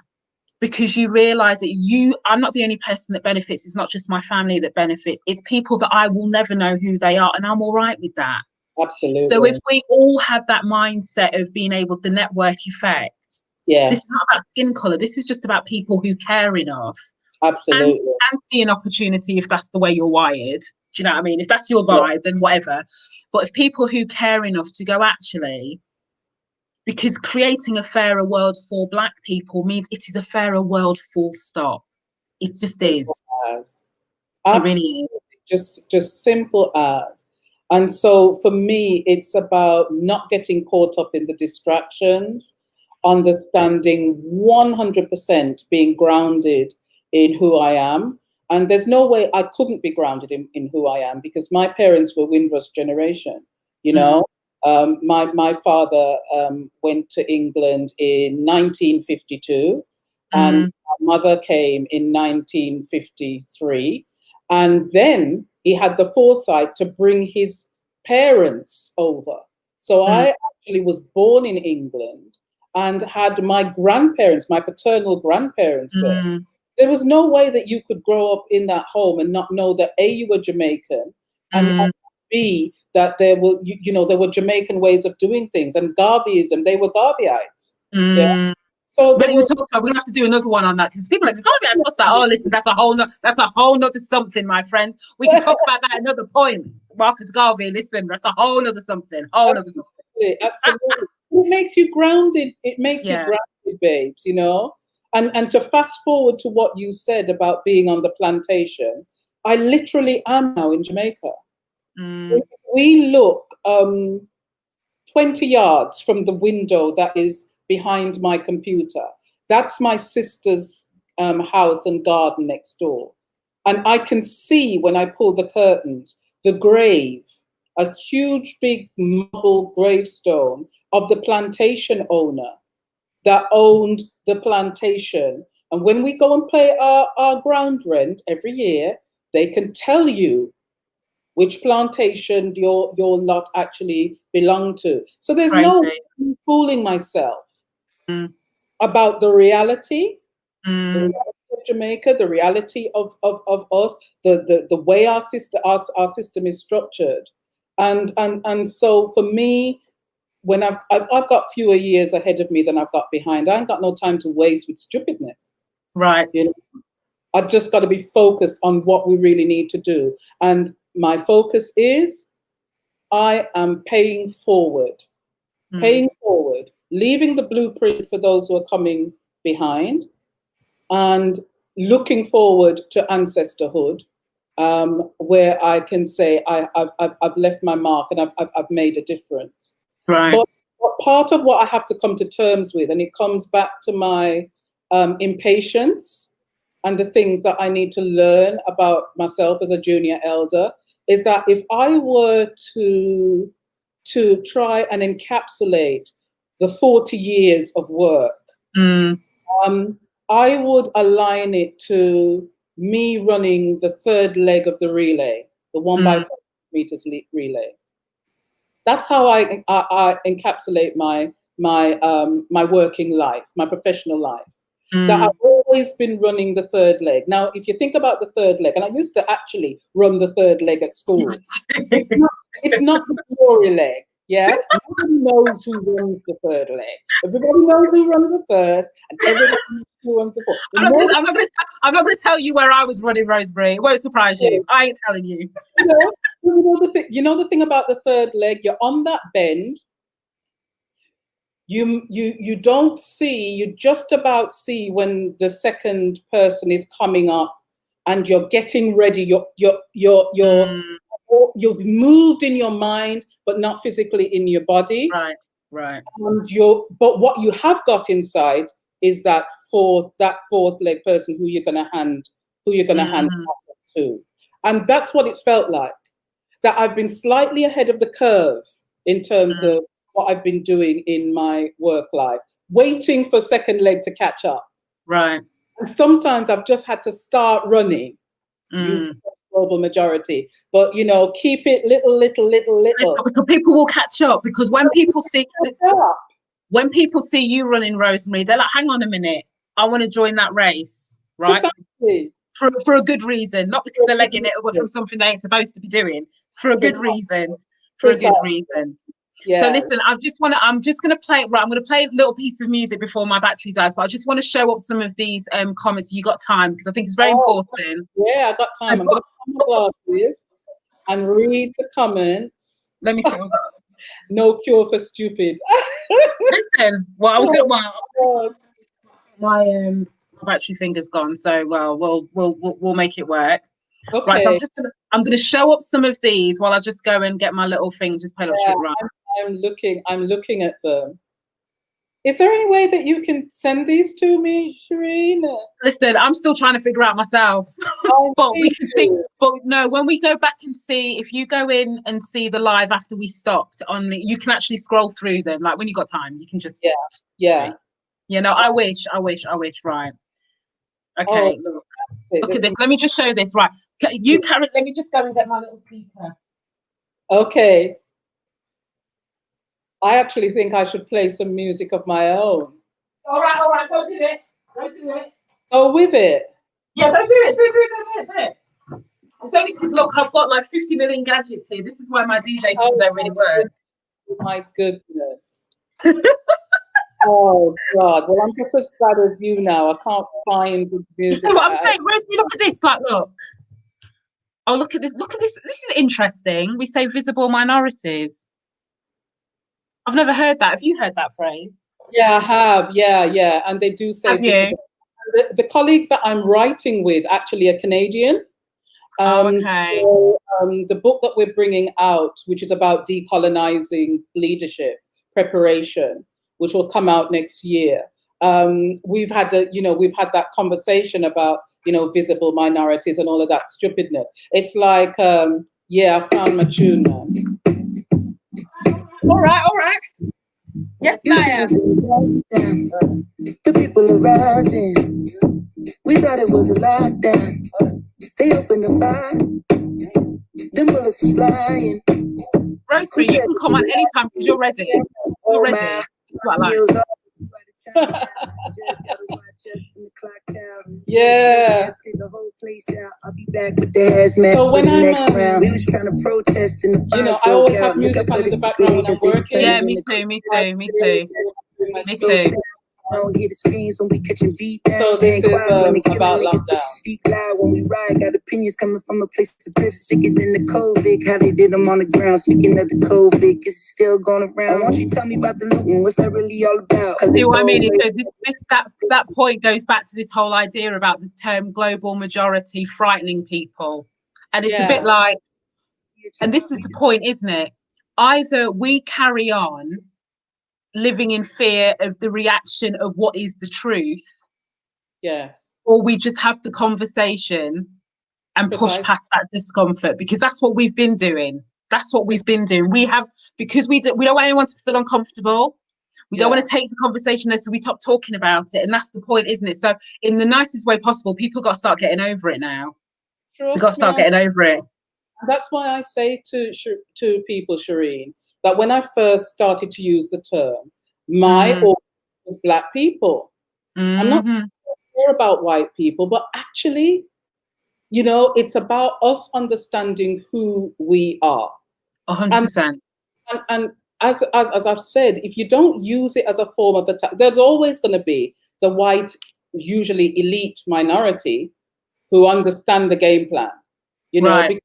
Speaker 1: because you realize that I'm not the only person that benefits. It's not just my family that benefits. It's people that I will never know who they are. And I'm all right with that.
Speaker 2: Absolutely.
Speaker 1: So if we all had that mindset of being able, the network effect,
Speaker 2: yeah.
Speaker 1: This is not about skin color. This is just about people who care enough.
Speaker 2: Absolutely.
Speaker 1: And see an opportunity, if that's the way you're wired. Do you know what I mean? If that's your vibe, then whatever. But if people who care enough to go, actually, because creating a fairer world for Black people means it is a fairer world, full stop. It just is.
Speaker 2: As.
Speaker 1: It
Speaker 2: Absolutely.
Speaker 1: really is.
Speaker 2: Just simple as. And so for me, it's about not getting caught up in the distractions, understanding 100% being grounded in who I am. And there's no way I couldn't be grounded in who I am, because my parents were Windrush generation, you know. My father went to England in 1952, and my mother came in 1953. And then he had the foresight to bring his parents over. So I actually was born in England and had my grandparents, my paternal grandparents there. There was no way that you could grow up in that home and not know that A, you were Jamaican, and B, that there were, there were Jamaican ways of doing things, and Garveyism, they were Garveyites. Yeah. So
Speaker 1: But we're gonna have to do another one on that, because people are like, oh, what's that? Oh, listen, that's a whole nother something, my friends. We can talk about that at another point. Marcus Garvey, listen, that's a whole nother something.
Speaker 2: Absolutely. It makes you grounded. It makes you grounded, babes, you know? And to fast forward to what you said about being on the plantation, I literally am now in Jamaica. We look 20 yards from the window that is behind my computer. That's my sister's house and garden next door. And I can see, when I pull the curtains, the grave, a huge big marble gravestone of the plantation owner that owned the plantation. And when we go and pay our ground rent every year, they can tell you which plantation your lot actually belonged to. So there's no fooling myself about the reality of Jamaica, the reality of us, the way our system is structured. And so for me, when I've got fewer years ahead of me than I've got behind, I ain't got no time to waste with stupidness.
Speaker 1: Right.
Speaker 2: You know? I just got to be focused on what we really need to do. And my focus is, I am paying forward, leaving the blueprint for those who are coming behind, and looking forward to ancestorhood, where I can say I've left my mark and I've made a difference.
Speaker 1: Right.
Speaker 2: But part of what I have to come to terms with, and it comes back to my impatience and the things that I need to learn about myself as a junior elder is that if I were to try and encapsulate the 40 years of work, I would align it to me running the third leg of the relay, the 1 by 5 meters relay. That's how I encapsulate my working life, my professional life. That I've always been running the third leg. Now, if you think about the third leg, and I used to actually run the third leg at school. It's not the glory leg. Yeah, nobody knows who runs the third leg. Everybody knows who runs the first, and everybody knows who runs the fourth.
Speaker 1: I'm not going to tell you where I was running, Rosemary. It won't surprise you. I ain't telling you.
Speaker 2: You know the thing about the third leg. You're on that bend. You don't see. You just about see when the second person is coming up, and you're getting ready. You've moved in your mind, but not physically in your body.
Speaker 1: Right.
Speaker 2: And but what you have got inside is that fourth leg person who you're gonna hand to. And that's what it's felt like. That I've been slightly ahead of the curve in terms of what I've been doing in my work life, waiting for second leg to catch up.
Speaker 1: Right.
Speaker 2: And sometimes I've just had to start running. Use the global majority, but keep it little.
Speaker 1: Because people will catch up. Because when people see you running, Rosemary, they're like, "Hang on a minute, I want to join that race." Right?
Speaker 2: Exactly.
Speaker 1: For a good reason, not because they're legging it from something they ain't supposed to be doing. For a good reason. Yeah. So listen, I'm just going to play. Right, I'm going to play a little piece of music before my battery dies. But I just want to show up some of these comments. You got time because I think it's very important.
Speaker 2: Yeah, I got time. I'm going to put my glasses and read the comments.
Speaker 1: Let me see.
Speaker 2: No cure for stupid.
Speaker 1: Listen, well, I was going to. My battery finger's gone, so we'll make it work.
Speaker 2: Okay.
Speaker 1: Right, so I'm gonna show up some of these while I just go and get my little thing, just play a little shit right.
Speaker 2: I'm looking at them. Is there any way that you can send these to me, Shereen?
Speaker 1: Listen, I'm still trying to figure out myself. But we can see. But no, when we go back and see, if you go in and see the live after we stopped you can actually scroll through them. Like when you got time, you can just
Speaker 2: yeah.
Speaker 1: I wish. Right. Okay, look at this. Let me just show this. Right, you carry. Let me just go and get my little speaker.
Speaker 2: Okay. I actually think I should play some music of my own.
Speaker 1: All right. Go do it.
Speaker 2: Go with it.
Speaker 1: Yeah, go do it. It's only because look, I've got like 50 million gadgets here. This is why my DJ things don't really work.
Speaker 2: My goodness. Oh God! Well, I'm just as bad as you now. I can't find the music.
Speaker 1: You see what I'm saying? Rosemary, look at this. Like, look. Oh, look at this. This is interesting. We say visible minorities. I've never heard that. Have you heard that phrase?
Speaker 2: Yeah, I have. Yeah. And they do say visible. The colleagues that I'm writing with actually are Canadian.
Speaker 1: Okay.
Speaker 2: So, the book that we're bringing out, which is about decolonizing leadership preparation, which will come out next year. We've had that conversation about visible minorities and all of that stupidness. It's like I found my tune, man.
Speaker 1: All right. Yes, I am.
Speaker 3: The people are rising. We thought it was a lockdown. They opened the fire. Them bullets are flying.
Speaker 1: Rosemary, you can come on anytime because you're ready. You're ready. That's what I like.
Speaker 2: Yeah. So when I'm
Speaker 3: we was trying to protest in the
Speaker 2: I always have music on in the background when I'm working.
Speaker 1: Yeah, me too.
Speaker 3: I don't hear the screams when we catching beat.
Speaker 2: So this is about lockdown.
Speaker 3: Speak loud when we ride. Got opinions coming from a place of drift, sicker than the COVID. How they did them on the ground. Speaking of the COVID, is it still going around? Why don't you tell me about the looting? What's that really all about?
Speaker 1: See what I mean? That point goes back to this whole idea about the term global majority frightening people, and it's a bit like, and this is the point, isn't it? Either we carry on living in fear of the reaction of what is the truth,
Speaker 2: Yes.
Speaker 1: or we just have the conversation and push past that discomfort, because that's what we've been doing. That's what we've been doing. We have, because we don't want anyone to feel uncomfortable. We don't want to take the conversation there, so we stop talking about it. And that's the point, isn't it? So in the nicest way possible, people got to start getting over it now. We've got to start getting over it.
Speaker 2: And that's why I say to people, Shereen, that when I first started to use the term, my audience was Black people. I'm not sure about white people, but actually, you know, it's about us understanding who we are.
Speaker 1: 100%.
Speaker 2: And as I've said, if you don't use it as a form of attack, there's always going to be the white, usually elite minority who understand the game plan. You know, because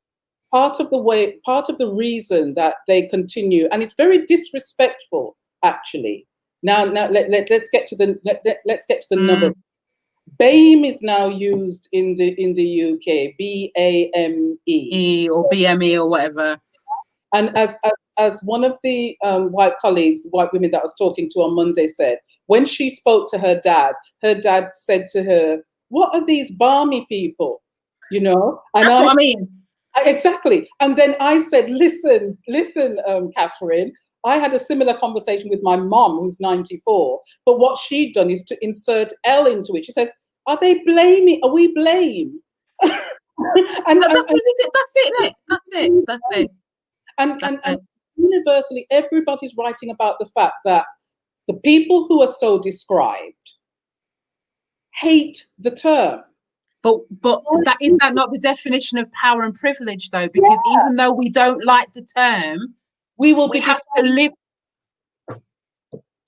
Speaker 2: part of the reason that they continue, and it's very disrespectful, actually. Now let's get to the number. BAME is now used in the UK, BAME
Speaker 1: or BME or whatever.
Speaker 2: And as one of the white women that I was talking to on Monday said, when she spoke to her dad said to her, "What are these balmy people?" You know, and
Speaker 1: that's what I mean.
Speaker 2: Exactly. And then I said, listen, Catherine, I had a similar conversation with my mom, who's 94. But what she'd done is to insert L into it. She says, "Are they blaming? Are we blame?"
Speaker 1: and that's it. That's it.
Speaker 2: And universally, everybody's writing about the fact that the people who are so described hate the term.
Speaker 1: But isn't that not the definition of power and privilege, though? Because even though we don't like the term, we have to live.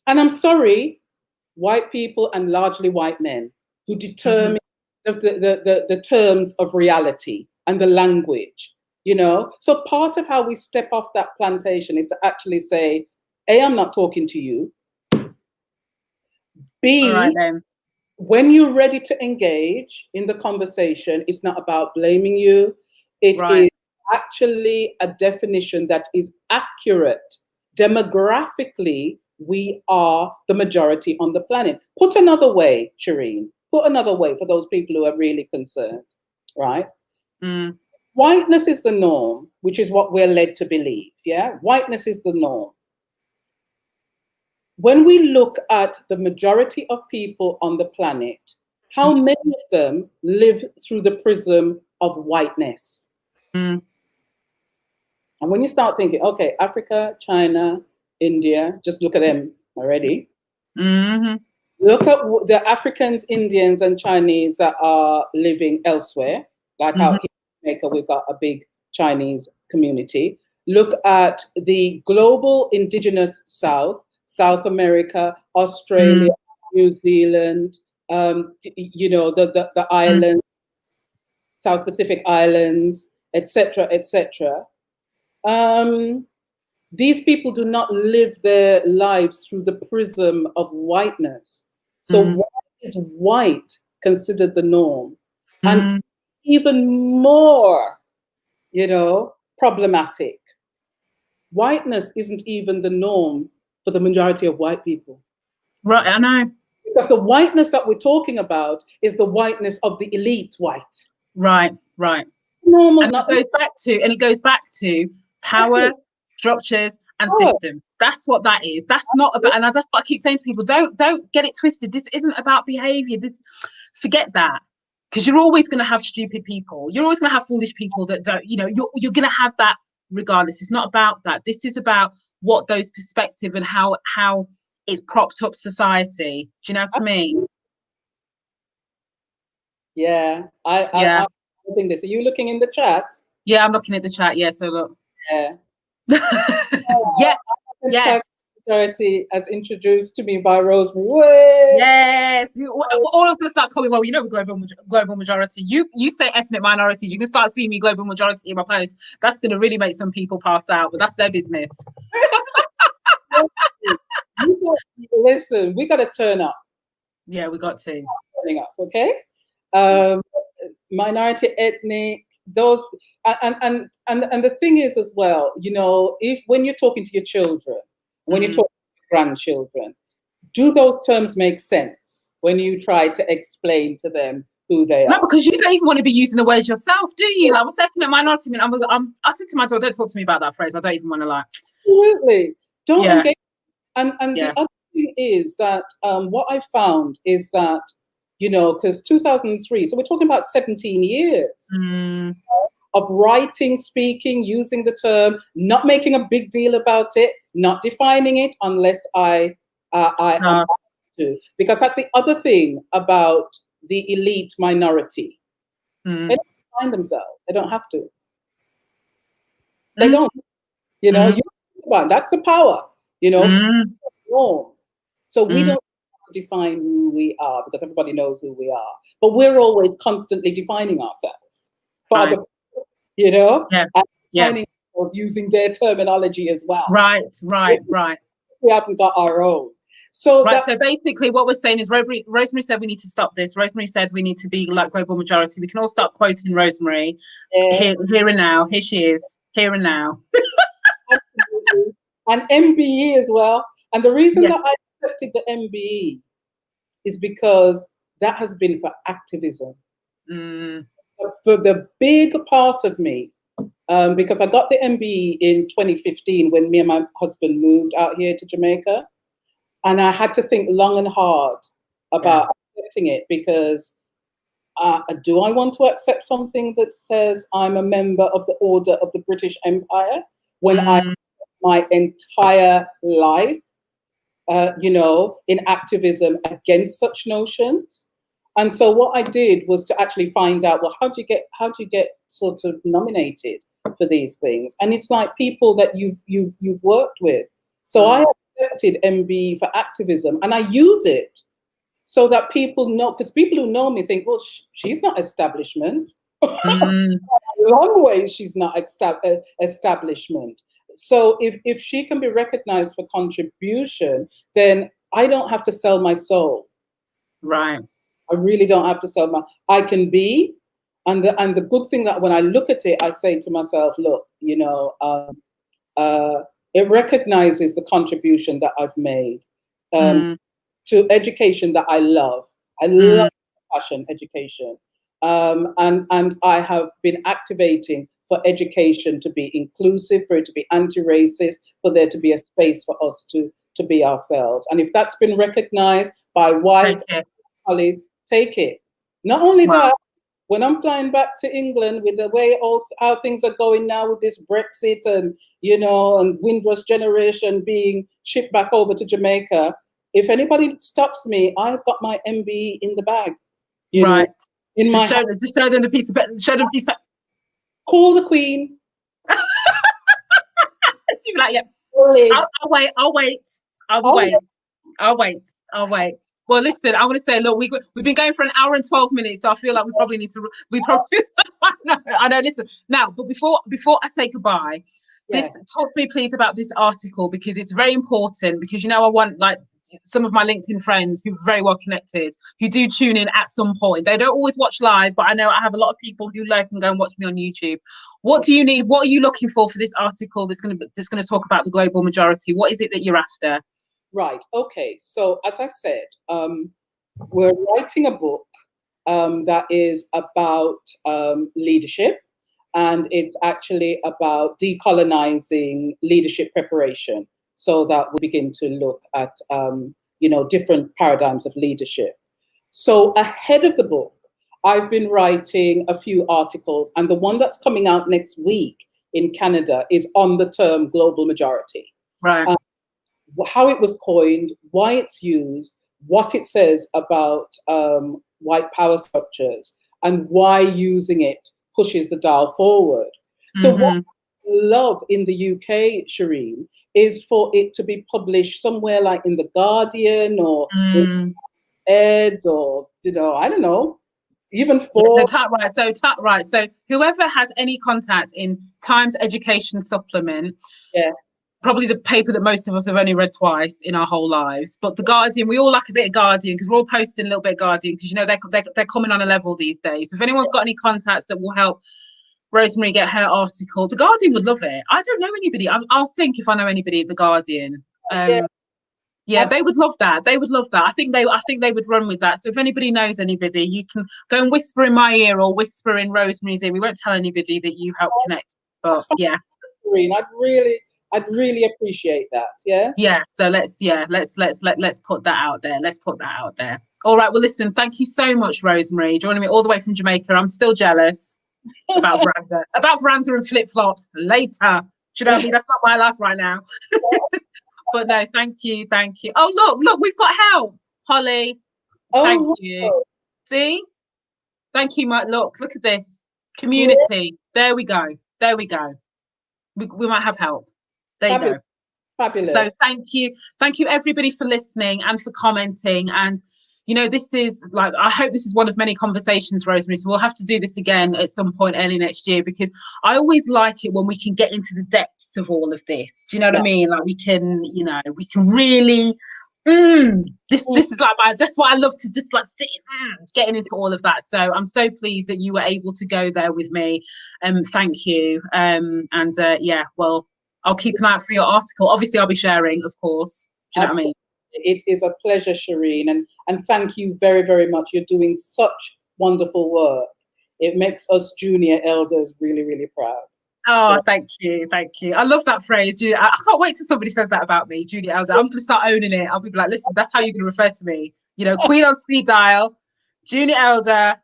Speaker 2: And I'm sorry, white people and largely white men who determine the terms of reality and the language. You know, so part of how we step off that plantation is to actually say, A, I'm not talking to you. B,
Speaker 1: all right, then.
Speaker 2: When you're ready to engage in the conversation, it's not about blaming you. It is actually a definition that is accurate. Demographically, we are the majority on the planet. Put another way, Shereen, for those people who are really concerned, right? Whiteness is the norm, which is what we're led to believe, yeah? Whiteness is the norm. When we look at the majority of people on the planet, how many of them live through the prism of whiteness? And when you start thinking, okay, Africa, China, India, just look at them already. Look at the Africans, Indians, and Chinese that are living elsewhere, like out here in Jamaica, we've got a big Chinese community. Look at the global indigenous South America, Australia, New Zealand, you know, the islands, South Pacific Islands, etc., etc. These people do not live their lives through the prism of whiteness. So why is white considered the norm? And even more, you know, problematic, whiteness isn't even the norm for the majority of white people.
Speaker 1: Right, I know.
Speaker 2: Because the whiteness that we're talking about is the whiteness of the elite white.
Speaker 1: Right.
Speaker 2: Normal,
Speaker 1: and it goes back to power, structures, and systems. That's what that is. That's not about, and that's what I keep saying to people, don't get it twisted. This isn't about behavior. Forget that. Because you're always going to have stupid people. You're always going to have foolish people that don't, you know, you're going to have that regardless. It's not about that. This is about what those perspectives and how it's propped up society. Do you know what I mean?
Speaker 2: Yeah. I think this. Are you looking in the chat?
Speaker 1: Yeah, I'm looking at the chat. Yeah, so look.
Speaker 2: Yeah.
Speaker 1: Yes.
Speaker 2: Majority as introduced to me by Rosemary. Way.
Speaker 1: Yes. All of them start calling, well, you know, global majority. You say ethnic minorities, you can start seeing me global majority in my post. That's going to really make some people pass out, but that's their business.
Speaker 2: Listen, we got to turn up.
Speaker 1: Yeah, we got to.
Speaker 2: Turning up, okay? Minority, ethnic, those, and the thing is as well, you know, when you're talking to your children, when you're talking to your grandchildren, do those terms make sense? when you try to explain to them who they
Speaker 1: No,
Speaker 2: are.
Speaker 1: because you don't even want to be using the words yourself, do you? Like, I was saying at minority, I said to my daughter, don't talk to me about that phrase. I don't even want to like.
Speaker 2: Absolutely. Don't engage. And
Speaker 1: Yeah.
Speaker 2: the other thing is that what I found is that, because 2003, so we're talking about 17 years of writing, speaking, using the term, not making a big deal about it, not defining it unless I am asked to. Because that's the other thing about the elite minority. They don't define themselves. They don't have to. They don't. That's the power, norm. So we don't have to define who we are because everybody knows who we are. But we're always constantly defining ourselves for other people, and defining using their terminology as well.
Speaker 1: Right.
Speaker 2: We haven't got our own. So
Speaker 1: so basically what we're saying is Rosemary said we need to stop this. Rosemary said we need to be like global majority. We can all start quoting Rosemary here and now. Here she is, here and now.
Speaker 2: Absolutely. And MBE as well. And the reason that I accepted the MBE is because that has been for activism. For the big part of me, because I got the MBE in 2015 when me and my husband moved out here to Jamaica. And I had to think long and hard about accepting it because do I want to accept something that says I'm a member of the Order of the British Empire when I my entire life, in activism against such notions? And so what I did was to actually find out, well, how do you get sort of nominated for these things? And it's like people that you've worked with. So I accepted MBE for activism, and I use it so that people know, because people who know me think, well, she's not establishment. Long way she's not establishment. So if she can be recognized for contribution, then I don't have to sell my soul.
Speaker 1: Right.
Speaker 2: I really don't have to sell I can be, and the good thing that when I look at it, I say to myself, look, it recognizes the contribution that I've made to education that I love. I love passion education. And I have been activating for education to be inclusive, for it to be anti-racist, for there to be a space for us to be ourselves. And if that's been recognized by white colleagues, take it. Not only that, when I'm flying back to England with the way how things are going now with this Brexit and and Windrush generation being shipped back over to Jamaica, if anybody stops me, I've got my MBE in the bag.
Speaker 1: Right.
Speaker 2: In
Speaker 1: just show them the piece of
Speaker 2: Call the Queen.
Speaker 1: She'll be like, yeah. I'll wait. Well, listen, I want to say, look, we've been going for an hour and 12 minutes, so I feel like we probably need to. I know. Listen, now, but before I say goodbye, talk to me, please, about this article because it's very important. Because I want like some of my LinkedIn friends who are very well connected, who do tune in at some point. They don't always watch live, but I know I have a lot of people who like and go and watch me on YouTube. What do you need? What are you looking for this article that's going to talk about the global majority? What is it that you're after?
Speaker 2: Right. Okay. So as I said, we're writing a book that is about leadership, and it's actually about decolonizing leadership preparation, so that we begin to look at different paradigms of leadership. So ahead of the book, I've been writing a few articles, and the one that's coming out next week in Canada is on the term global majority.
Speaker 1: Right.
Speaker 2: How it was coined, why it's used, what it says about white power structures, and why using it pushes the dial forward. So what I love in the UK, Shereen, is for it to be published somewhere like in The Guardian or Ed or, I don't know, even for...
Speaker 1: So whoever has any contact in Times Education Supplement, probably the paper that most of us have only read twice in our whole lives. But The Guardian, we all like a bit of Guardian because we're all posting a little bit of Guardian because, they're coming on a level these days. So if anyone's got any contacts that will help Rosemary get her article, The Guardian would love it. I don't know anybody. I'll think if I know anybody at The Guardian. Yeah, they would love that. They would love that. I think they would run with that. So if anybody knows anybody, you can go and whisper in my ear or whisper in Rosemary's ear. We won't tell anybody that you helped connect. But yeah.
Speaker 2: I'd really appreciate that. Yes.
Speaker 1: Yeah. So let's put that out there. Let's put that out there. All right. Well, listen, thank you so much, Rosemary, joining me all the way from Jamaica. I'm still jealous about veranda and flip-flops later. Do you know what I mean? That's not my life right now. But no, thank you. Oh, look, we've got help, Holly. Thank you. See? Thank you, Mike. Look at this. Community. There we go. We might have help. There you go.
Speaker 2: Fabulous.
Speaker 1: So thank you everybody for listening and for commenting. And this is I hope this is one of many conversations, Rosemary. So we'll have to do this again at some point early next year, because I always like it when we can get into the depths of all of this. Do you know what I mean? Like we can really this is that's what I love to just sit getting into all of that. So I'm so pleased that you were able to go there with me. Thank you. Well, I'll keep an eye out for your article. Obviously I'll be sharing, of course. Do you know what I mean?
Speaker 2: It is a pleasure, Shereen, and thank you very, very much. You're doing such wonderful work. It makes us junior elders really, really proud.
Speaker 1: Oh, thank you. I love that phrase. I can't wait till somebody says that about me, junior elder. I'm going to start owning it. I'll be like, listen, that's how you're going to refer to me. Queen on speed dial, junior elder,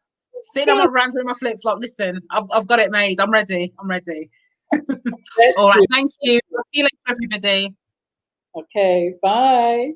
Speaker 1: sitting on my veranda in my flip-flop. Listen, I've got it made. I'm ready. All right, thank you. See you later, everybody.
Speaker 2: Okay, bye.